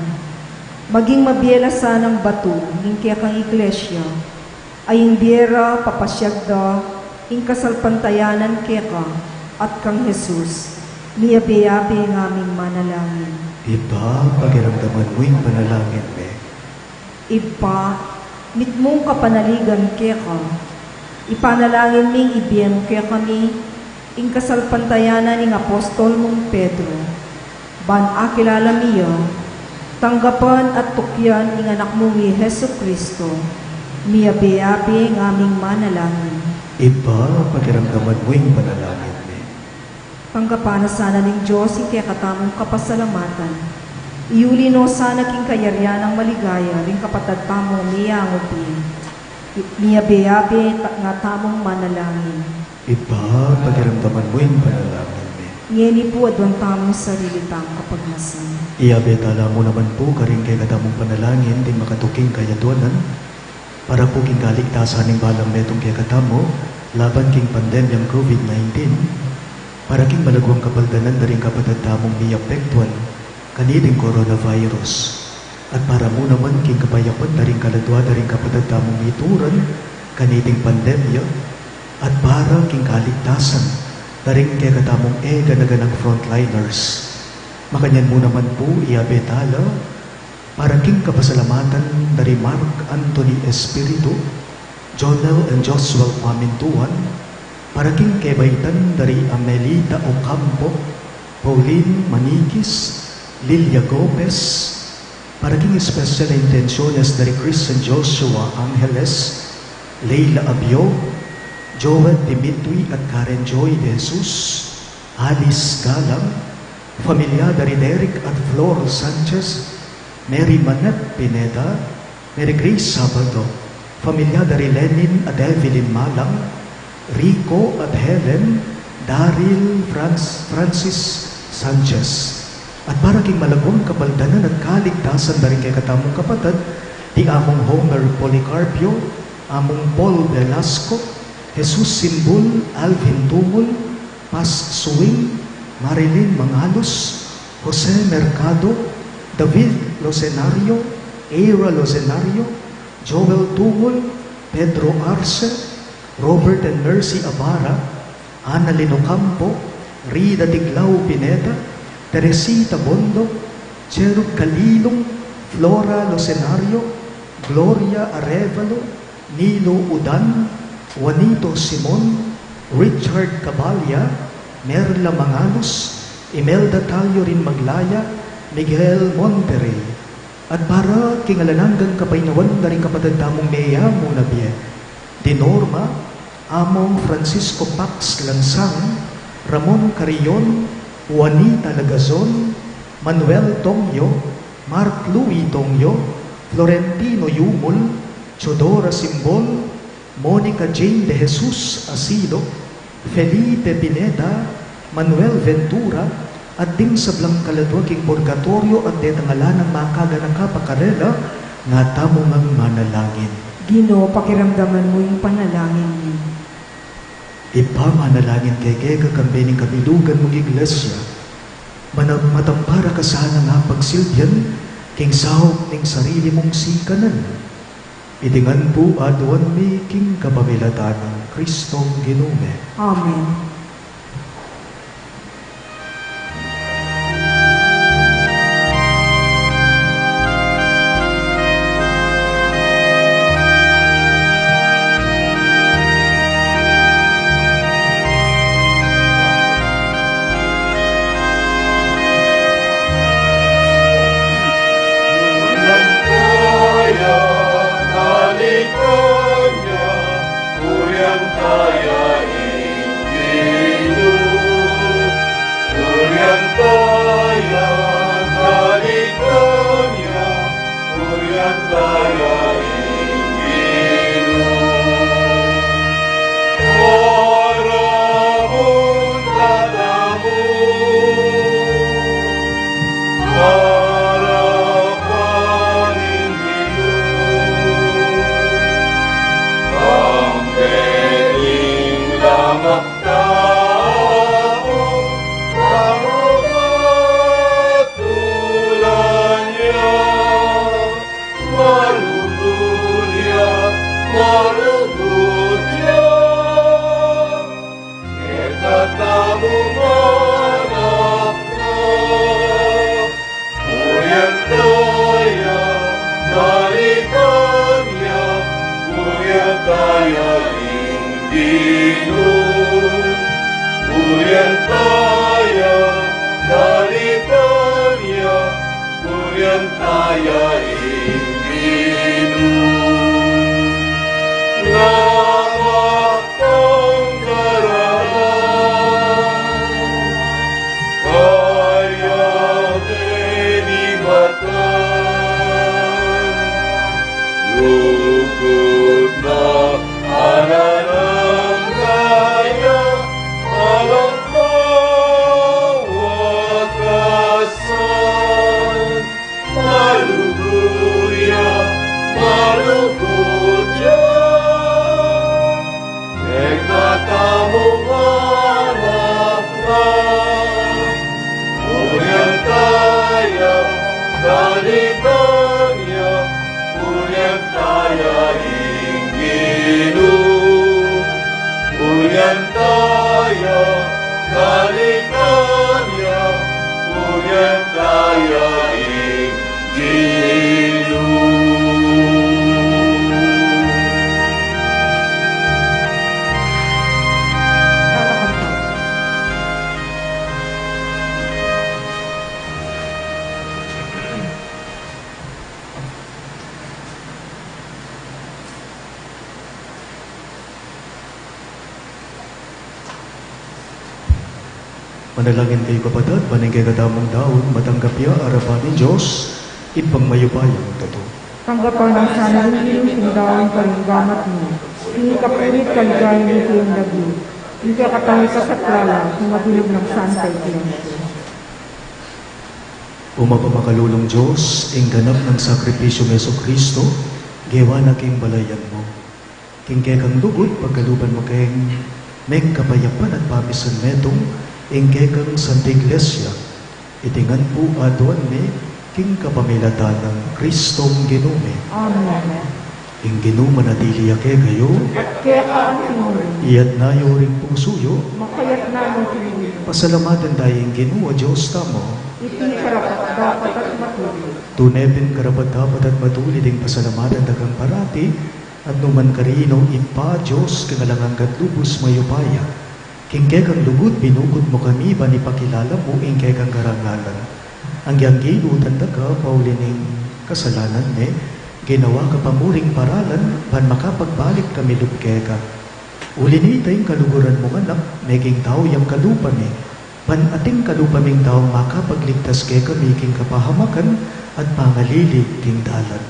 maging mabiyela sanang bato, ning kaya kang iglesia, ay imbiyera papasyagda, ing kasalpantayanan kaya ka, at kang Jesus, miyabe-yabe ng aming manalangin. Ipa, pakiramdaman mo ing panalangin mi. Ipa, mit mong kapanaligan kaya ka, ipanalangin ming ibiyeno kaya kami, ing kasalpantayanan ng apostol mong Pedro, ban akilala miyo, tanggapan at tukyan ing anak mong ni Hesu Kristo, miyabe-yabe ng aming manalangin. Ipa, pakiramdaman mo ing panalangin mi. Panggapan na sana ng Diyos ing kaya katamong kapasalamatan, iuli no sana king kayaryan ng maligaya, ring kapatad tamo miyangopi, miyabe-yabe nga tamong manalangin. Ipa, pakiramdaman mo yung panalangin mi. Ngeni po adwan tamong sarili tang kapagmasan. Iabetala mo naman po karing kay katamong panalangin ding makatuking kayaduanan para po king kaligtasan ng balang metong kay katamo laban king pandemyang COVID-19 para king malagwang kapaldanan na rin kapatad tamong miapektuan kaniding coronavirus at para mo naman king kapayapan na rin kaladwa na rin kapatad tamong ituran kaniding pandemya at para king kaligtasan na rin kay katamong ganaganang frontliners. Makanyan mo naman po iabetala para king kapasalamatan dari Mark Anthony Espiritu, Jonel and Joshua Pamintuan, para king kebaitan dari Amelita Ocampo, Pauline Maniquis, Lilia Gomez, para king special intenciones dari Christian Joshua Angeles, Leila Abio, Joel Dimitri at Karen Joy de Jesus, Alice Galang, familia dari Derek at Flor Sanchez, Mary Manet Pineda, Mary Grace Sabado, familia dari Lenin at Evelyn Malang, Rico at Helen, Daryl Francis Sanchez. At para king malagwang kabaldanan at kaligtasan na rin kay katamong kapatid, di among Homer Policarpio, among Paul Velasco, Jesus Simbul, Alvin Tumul, Paz Suwing, Marilyn Mangalos, Jose Mercado, David Locenario, Eira Locenario, Joel Tumul, Pedro Arce, Robert and Mercy Abara, Ana Lino Campo, Rida Tiglao Pineda, Teresita Bondo, Cherub Calilong, Flora Locenario, Gloria Arevalo, Nilo Udan, Juanito Simon, Richard Cabalya, Merla Mangalos, Imelda Talyo rin Maglaya, Miguel Monterrey, at para kingalananggang kapainawan dari kapatid tamong Mea Munabie, di Norma, among Francisco Pax Lansang, Ramon Carillon, Juanita Lagazon, Manuel Tongyo, Mark Louis Tongyo, Florentino Yumul, Chodora Simbol, Monica Jane de Jesus Asido, Felipe Pineda, Manuel Ventura, at dim sa Blancaladwaging Purgatorio at detangalan ng makaga ng kapakarela nga tamo ngang manalangin. Ginoo, pakiramdaman mo yung panalangin niyo. Ipamanalangin kay Gega kambening kabilugan mong iglesia, matampara ka sana nga pagsilbihan, king sahog ning sarili mong sikanan. Idingan po aduan mi king kapamilatan ng Kristong Ginume. Amen. Manalangin kayo kapatid, paningkay katamang daon, matanggapya, arapan ni Diyos, ipang mayubayang tato. Tanggapan ang sana rin sindawan ka rin gamat mo. Hindi ka pulit kaligay ni Kiyong Dabi. Hindi ka katawi ka sa klala, sumabilog ng Santa Iglesia. Umapamakalulong Diyos, ing ganap ng sakripisyo ng Yeso Kristo, gewa na king balayan mo. King kekang lugod, pagkaluban mo keng meng kapayapan at papisan metong, ing kekang Santa Iglesia, itingan po aduan ni king kapamilatan ng Kristong Ginume. Amen. Ing Ginuma na diliya ke kayo, At kaya ka ang sinuri, iyat na ring pusuyo, makayat na mo sinuri. pasalamatan tayo ing Ginua Diyos tamo, Iti karapat dapat at matuloy. tunebin karapat dapat at matuli ding pasalamatan dagang parati, at numan karino ipa Diyos kagalangang gatlubos mayupaya. King kekang lugod binukod mo kami ba ni pakilala mo ing kekang karangalan. ang ginutan ka paulining kasalanan ne, ginawa ka pamuring paralan, pan makapagbalik kami lubkeka. Ulini tayong kaluguran mong anak, meging tao yung kalupa mi, pan ating kalupa ming tao makapagligtas ke kami king kapahamakan at pangalilig king dalan.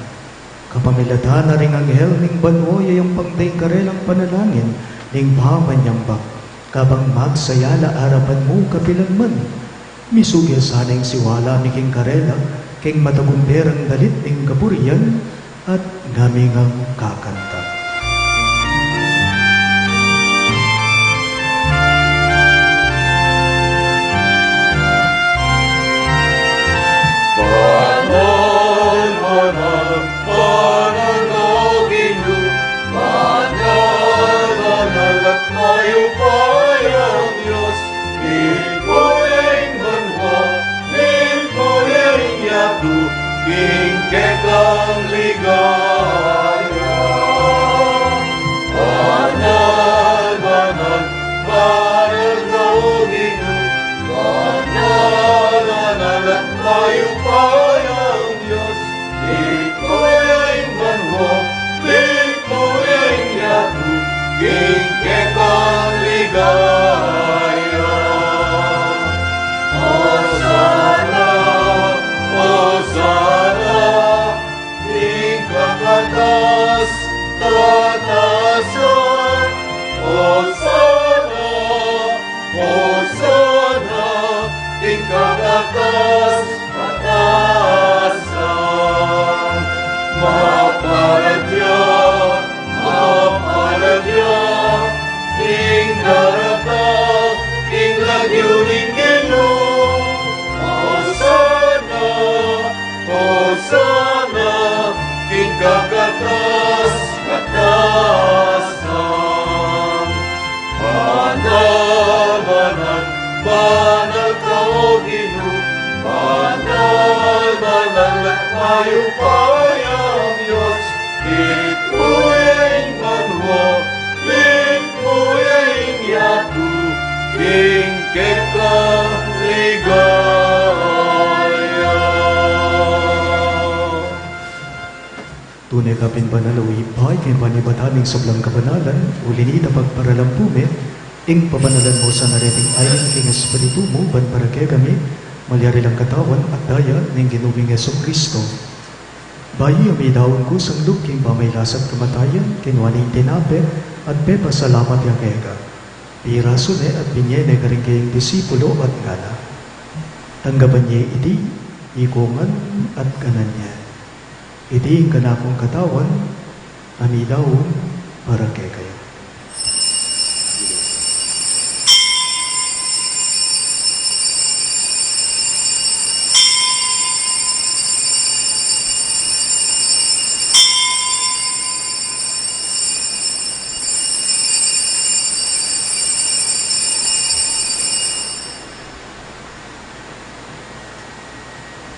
Kapamilata na ring anghel ning banwoya yung pangtay karelang panalangin ning pamanyambak. Kabang magsayala arapan mo kapilang man. Misugya sanang siwala miking karela king matagumperang dalit ning kapuriyan at gamingang kakanta. Kekang ligaya, banal, banal na ugino, banal at mayupayang Diyos, iko'y banwo, iko'y yatu, kekang ligaya. Hosana, Hosana, Kataas, katasan, Hosana, Hosana, ikataas, katasan. Mapaladya, ing darata, ing lagyuning Ginoo. Hosana, Hosana, ing kakatas, katasan. Banal ka o Ginoo, banal at mayupayang Diyos, ito'y banwo, ito'y yatu, king kekang ligaya. Tunay ka pinbanalawi, bahay kay panibataning sablang kabanalan, ulinita pagparalampume, ing pabanalan mo sa nareting ayon king espiritu mo, ban para kay kami, malyari lang katawan at daya ng ginubing Yeso Kristo. Bayi umidaon ko sang king pamaylasat kamatayan, kinwaning tinape, at pepa salamat yung kega. Piraso ne at binyene ka rin kayong disipulo at gana. Tanggaban niya iti, ikungan at kanan niya. Iti ang kanakong katawan, amidaon para kay kayo.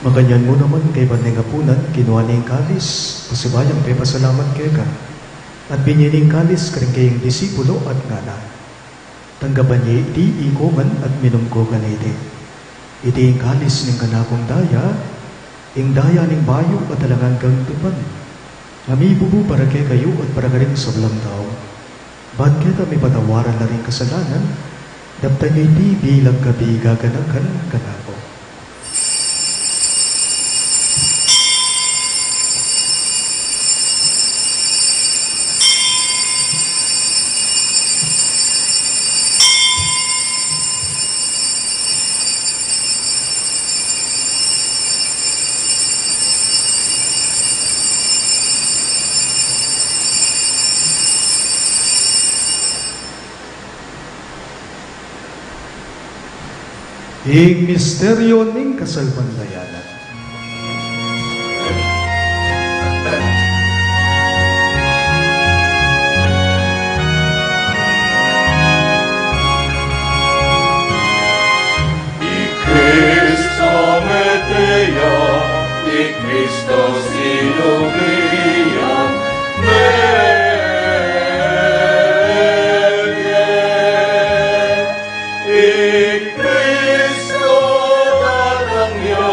Makanyan mo naman kay Banengapunan, kinuha niyang kalis, pasibayang kay pasalamat kay ka. At binyining kalis karing kayong disipulo at ngana. Tanggaban niya iti ikuman at minumkogan iti. Iti ang kalis ng kanakong daya, ing daya ning bayo at alangan kang tupan. Namibubu para kay kayo at para ka rin sa walang tao. Ba't kita may patawaran na rin kasalanan, daptan niya iti bilang gabi gaganakan kanako. Ing misteryo ning kasalbandayanan. Cristo metea, Cristo silubian, Cristo datangnya.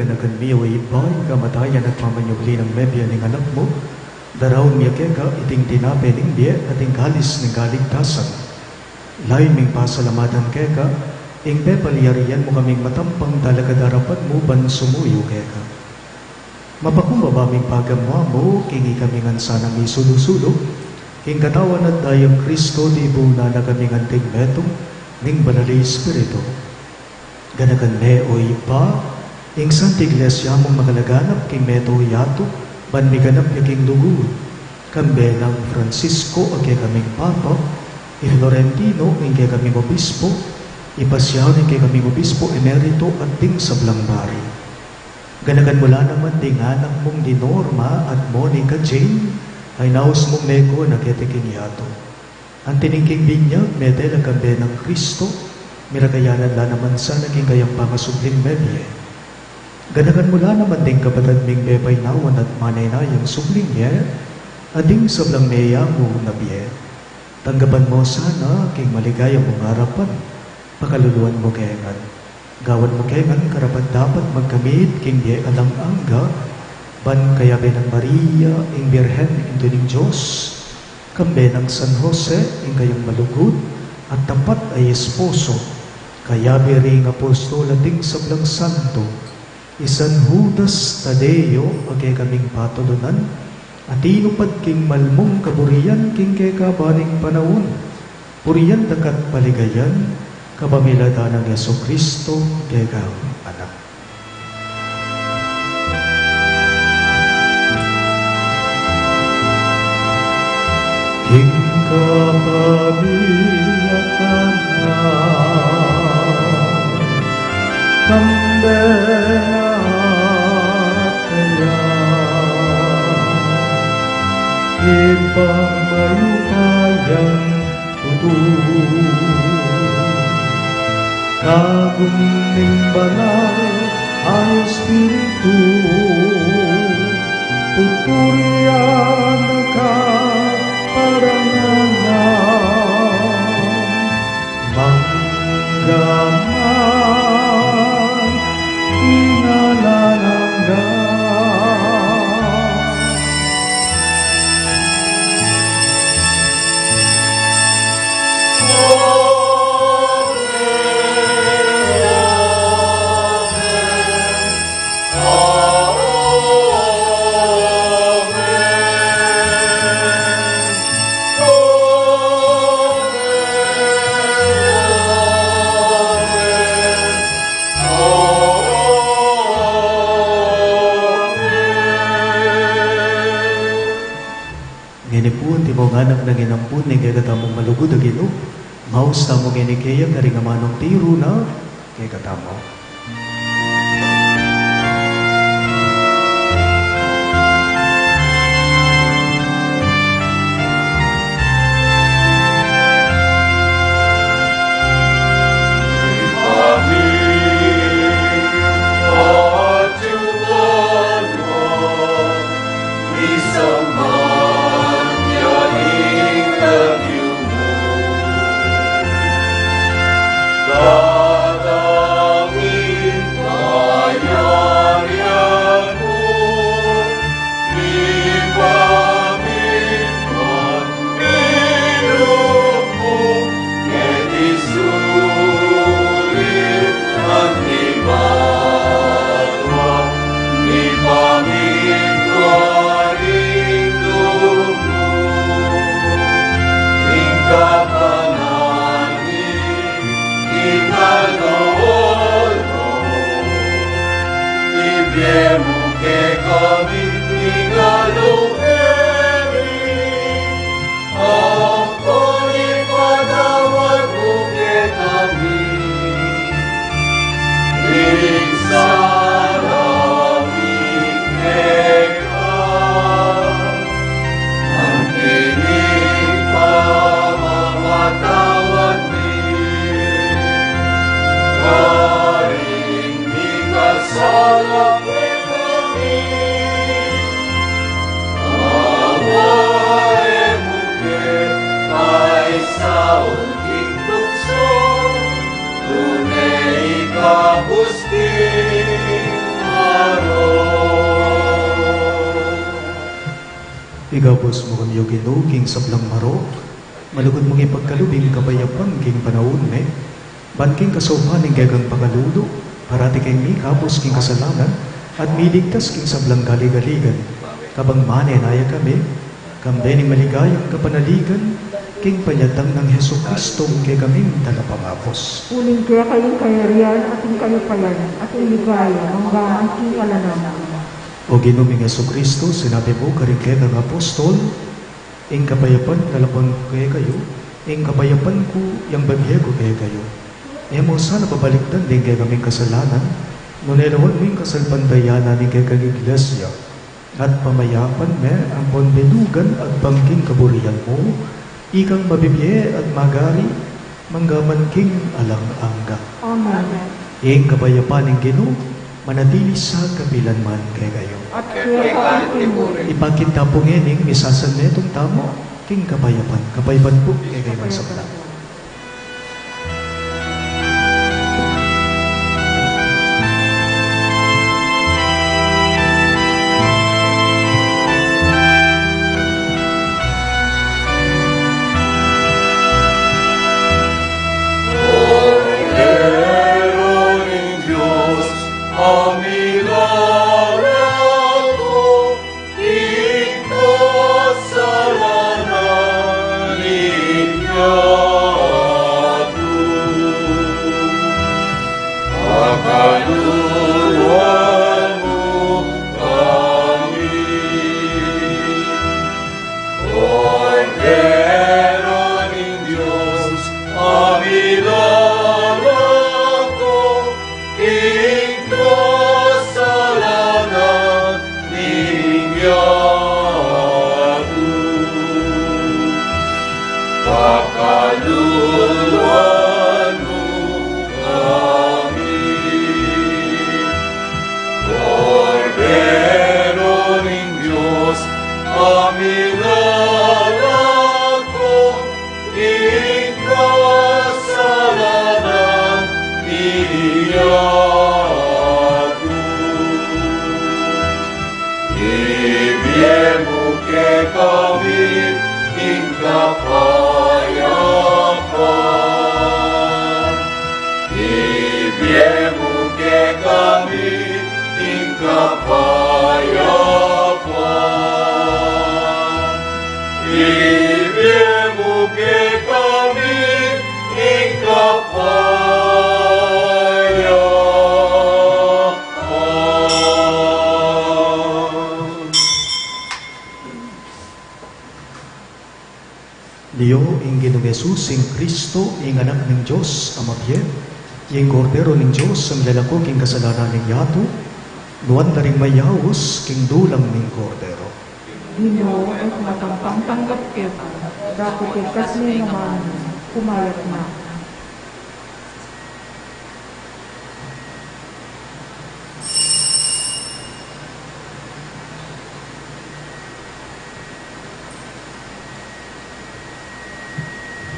ganagan miyo ibay, kamatayan at mamanyugli ng mebya ng anak mo, daraon miya kega iting tinape ng biye at ingkalis ng kaligtasan. Lain ming pasalamatan kega, ing pepaliyarian mo kaming matampang talaga darapat mo ban sumuyo kega. Mapakumbaba ming pagamwa mo, kingi kami nga sanang isulo-sulo, king katawan at dayang Kristo di buna na kami nganting betong, ning banali Espiritu. Ganagan me o ipa, ing Santa Iglesia mong makalaganap king meto yato, ban miganap yaking dugo. Kambe ng Francisco o kaya kaming Papa, i Florentino ing kaya kaming Obispo, ipasyaw ing kaya kaming Obispo emerito at ding sa Blangbari. Ganagan mula naman ding anak mong di Norma at Monica Jane, ay naus mong meko na ketiking yato. Ang tiningking binyag, medela kambe ng Kristo, miragayanan la naman sa naging kayang pangasubling bebye. Ganagan mula naman ding kapatad ming bebay nawan at manay na yung subling ye, ading sablang meya mo na biye. Tanggapan mo sana king maligaya mong harapan, pakaluluan mo kengan. Gawan mo kengan karapat dapat magkamit king biye alang angga, ban kaya ng Maria, ing Birhen, ing tuning Diyos, kambe ng San Jose, ing kayong malugod, at tapat ay esposo, kaya biring apostol ating sablang santo, isan Judas Tadeo, agay kaming patulunan, at inupad king malmong kaburian, king kekabaning panahon, puriyan dakat paligayan, kabamilada ng Yeso Kristo, kegang anak. King kapamilatan na kambenat kaya ibang mayupayang tutu kagumning banal ang Espiritu pupurian ka manggaman inalalangga anak na ginampun ni kaya katamong malugod na gino. Maus tamong inikaya kari nga manong tiro na kaya katamo. Gusti Igabos mo kami yung ginuging sablang maro, malugod mong ipagkalubing kabayapan king panahon me, banking kasaupaning gagang pagalulo, parati king mi kapos king kasalanan, at miligtas king sablang galigaligan, kabang manenaya kami, kambening maligayang kapanaligan, king panyatang ng Heso Kristo kay kaming talapangapos. Uling kaya kayong kayarian at yung kalupayan at yung ligaya hanggang king alanaman. O ginuming Heso Kristo, sinabi mo karing kay ng apostol, ing kabayapan talapang kay kayo, ing kabayapan ko yung bagyego kay kayo. E mo sana babaliktan din kay kaming kasalanan, nunelawan mo yung kasalpandayanan ni kay kang iglesia, at pamayapan me ang ponbelugan at bangking kaburian mo, ikang mabibye at magari, manggaman king alang-angga. Amen. Ing kabayapan ng Ginoo, manatili sa kapilanman kay kayo. At kaya ka ang Ipakita po ngening, misasan netong tamo, king kabayapan, kabayapan po kay kayo man sa balat. Diyo, ing Ginoong Jesus, ing Kristo, ing anak ng Diyos, amabye, ing kordero ng Diyos, ang lalako, king kasalanan ng yato, nuwan na rin mayawos, king dulang ng kordero. Ginoo at matampang tanggap kita, dako kay kasi naman, kumayat na.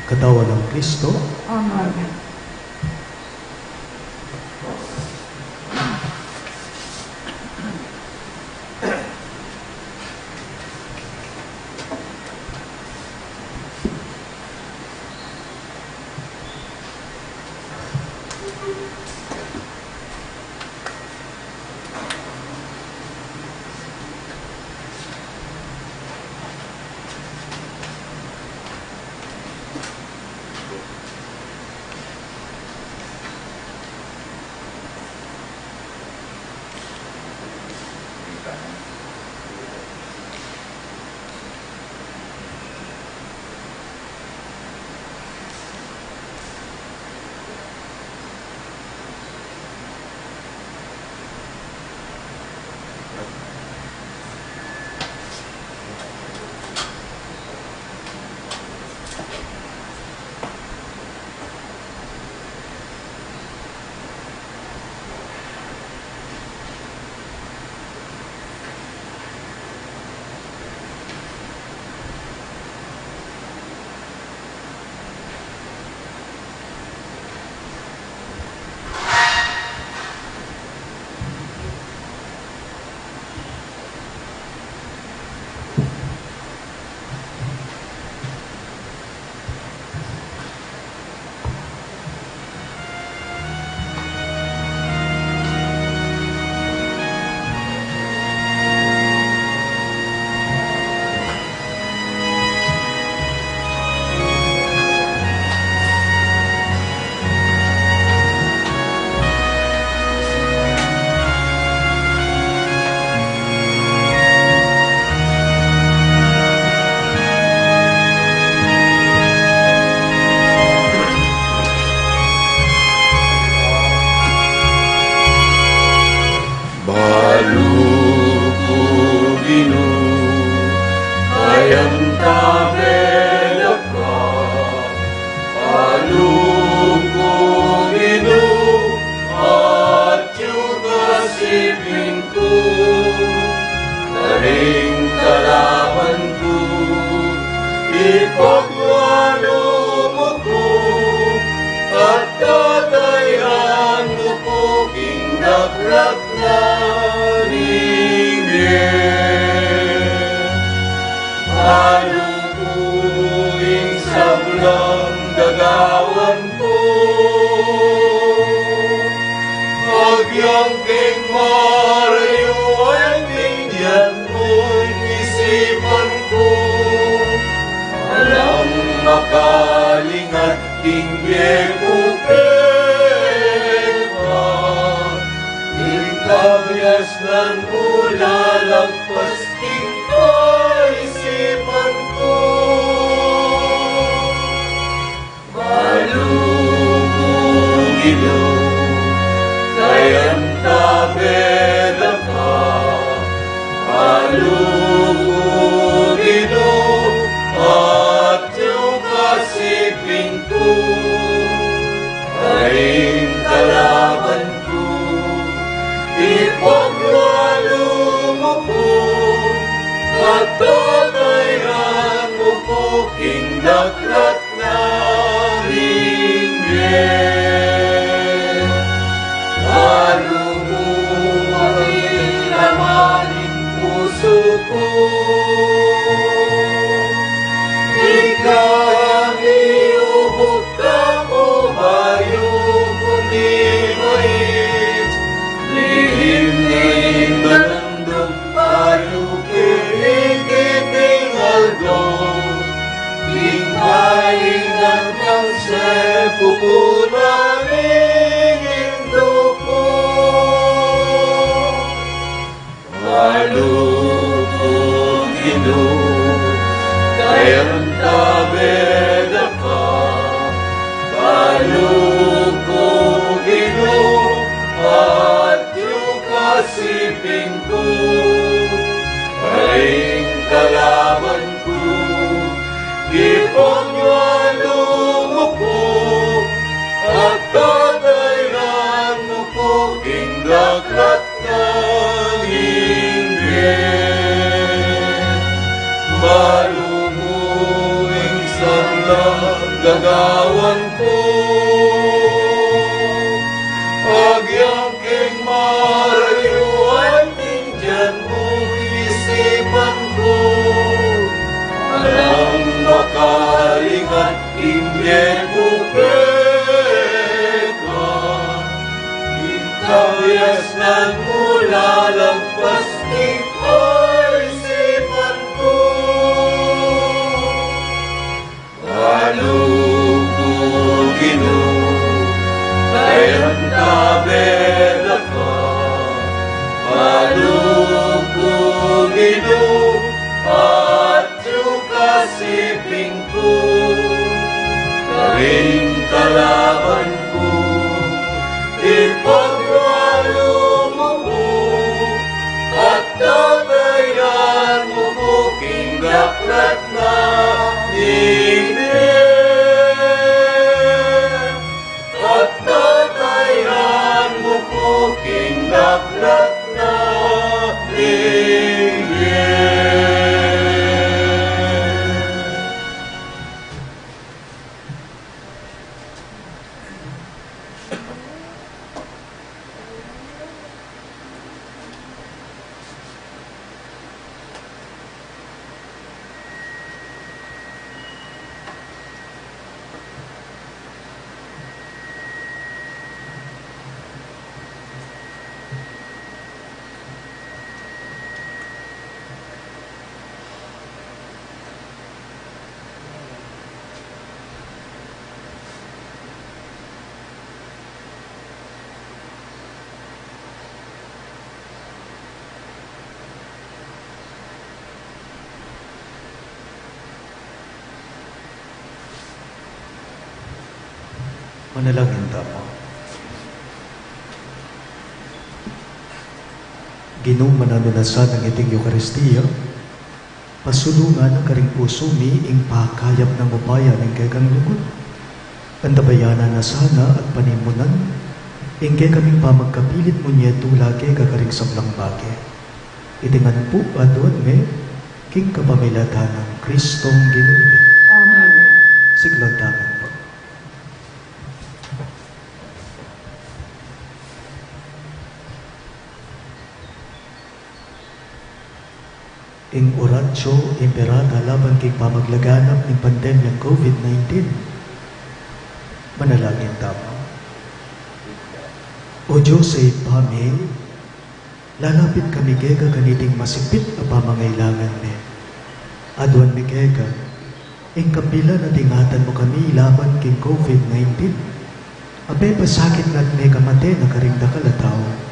Katawan ng Kristo, Amen. Dayan tabela ka, palugong ino, at yung kasipin ko, daring kalaban ko, ipagwalo mo ko, at tatayan mo ko, kinakrak na ningin. Palubuing sablang gagawan ko, agyang king Mario ay tingyan mo'y isipan ko. Alam makalingat tingye ko peka, ikawyas ng mula lagpas king kaisipan ko. Malugong ino, dayan tabela ka, malugong ino, at yung kasipin ko, daring kalaban ko, ipagwalo mo po, at tatayan mo po, kindaklat na ringin. Malumuing lamaning puso ko, ikaw ang iubog ka mo, bayo kundi mait, lihim-lihim manandog, bayo kinikiting aldo, ingay-ingat ng sepupunaning indo ko. Malugong ino, dayan tabela ka, malugong ino, at yung kasipin ko, daring kalaban ko, ipagwalo mo po, at tatayan mo po, kindaklat ng ingin. Malumuing sablang gagawan ko, agyang king Mario ay tingyan mo isipan ko. Alam makalingat hindi ko peka, ikawyas ng mula lagpas ikaisipan ko. Malugong ino, dayan tabela ka, malugong ino, at yung kasipin ko, daring kalaban ko, ipagwalo mo po, at tatayan mo po, kindaklat na ningin. At tatayan mo po, kindaklat na ningin. Manalangin tayo. Ginoong mananulasan ng iting Eucharistia, pasulungan ang karing puso mi ing pakayap ng upaya ng gagang lugod. Ang tabayanan na sana at panimunan, ing kaming pamagkapilit mo niya tulagi kakaring sablang bagi. Itingan po aduan me, king kapamilatan ng Kristong Ginoo. Amen. Siglod daman po. Ing oratio imperata laban kay pamaglaganap ng pandemyang COVID-19. Manalangin tamo. O Diyos ay pamil, lalapit kami kega kaniting masipit na pamangailangan ni. Aduan mi kega, ing kapila na tingatan mo kami laban kay COVID-19. Abay pasakit na't may kamate na karingda kalataw.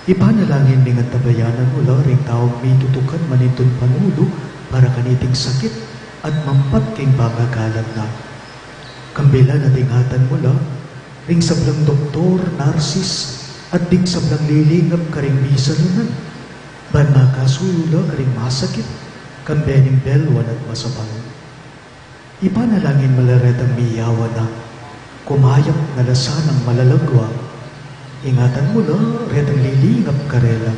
Ipanalangin ng tabayanan mo ring tawag may tutukan manitun panulo para kaniting sakit at mampat king bangagalan na. Kambila na tingatan mo ring sablang doktor, narsis, at ding sablang lilingap karing bisalunan. Ban makasula karing masakit, kambening belwan at masabang. Ipanalangin malaret ang miyawa na kumayap na lasan ang malalagwa. Ingatan mo retang lilingap karela.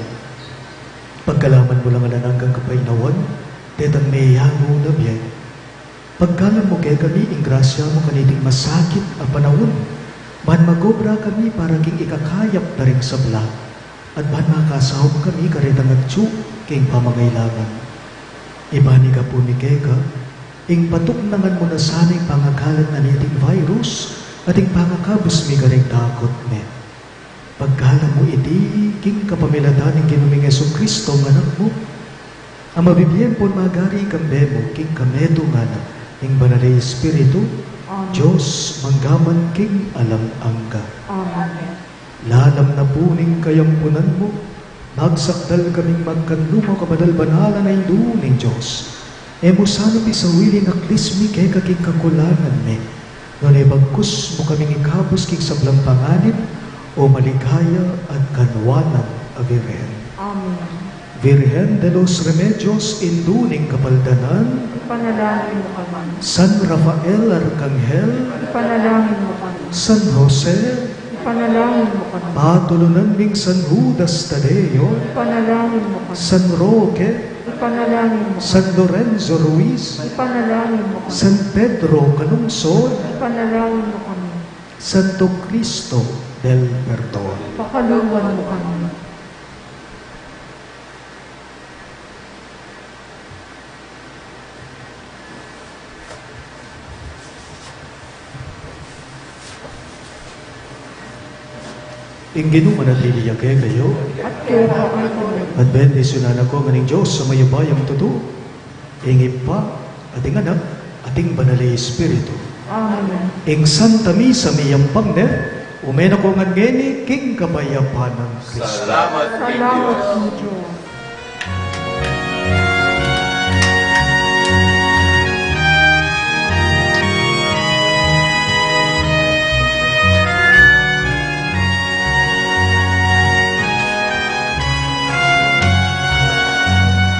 Pagkalaman mo lang alananggang kapainawan, tetang mayayang mo na biyay. Pagkalam mo kaya kami, ingrasya mo kaniting masakit ang panahon. Man magobra kami para king ikakayap na rin sabla. At man makasahog kami karetang agtsu king pamangailangan. Ibani ka po ni Keka, ing patuknangan mo na sana'y pangakalan na niting virus at ing pangakabos mi karing takot me. Pagkala mo iti, king kapamilatan ng Ginuming Jesucristo ng anak mo. Ang mabibiyan po magari ikambe mo, king kamedo nga na, ing banalay Espiritu, Amen. Diyos, manggaman king alam angga. Amen. Lalam na po ning kayampunan mo, magsakdal kaming magkanluma kabadal-banala na indu ning Diyos. E mo sana pisawili na klismi kay kaking kakulangan me, ngunit bagkus mo kaming ikabos king sablang panganib, o maligaya at kanwanan a Virgen. Amen. Virgen de los Remedios, induning kapaldanan, Ipanalangin mo kami. San Rafael Arcangel, Ipanalangin mo kami. San Jose, Ipanalangin mo kami. patulunan ning San Judas Tadeo, Ipanalangin mo kami. San Roque, Ipanalangin mo kami. San Lorenzo Ruiz, Ipanalangin mo kami. San Pedro Calungsod, Ipanalangin mo kami. Santo Cristo del Perdón. Pakaluwan mo kami. Ing ginumanatili kay kayo, At kayo pa kami. at bendisyonan ako nganing Diyos sa mayabayang totoo. Ing ipa, ating anak, ating banalay Espiritu. Amen. Ing Santa Misa miyang pangner, umena ko nga ngeni king kapayapan ng Kristo. Salamat kay Salamat Diyos. sa Diyos.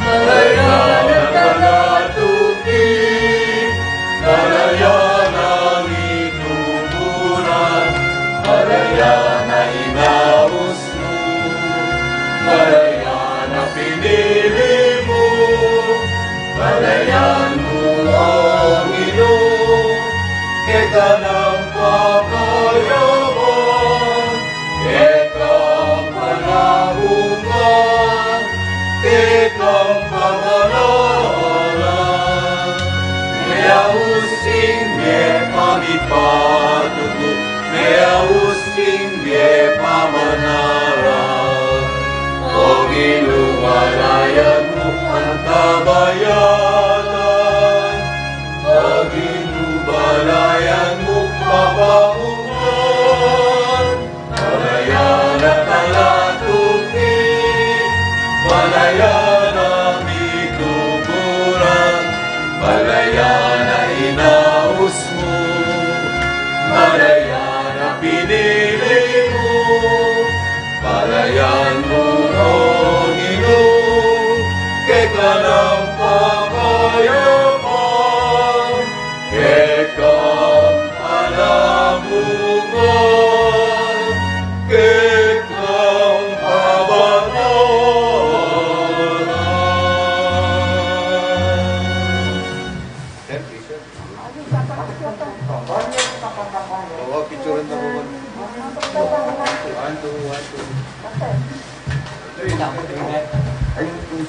Malayan ang kalatuki, malayan ang ituturan, malayan na inaus mo, malayan na pinili mo, malayan mo ang Ginoo, kita ng pakayaman, kita ang panahungan, kita ang pangalanan, may ausing may pamipatuto, may ausing may pamanarang. O ginuwalayan mo ang tabayanan, o ginubalayan mo pabangunan, malayan at talatuki, malayan ang ituturan, malayan na inaus mo, malayan na pinili mo, malayan mo, O Ginoo, kay ka ng Oo, picturean na po. 1, 2, 1, 2. Ay, 2.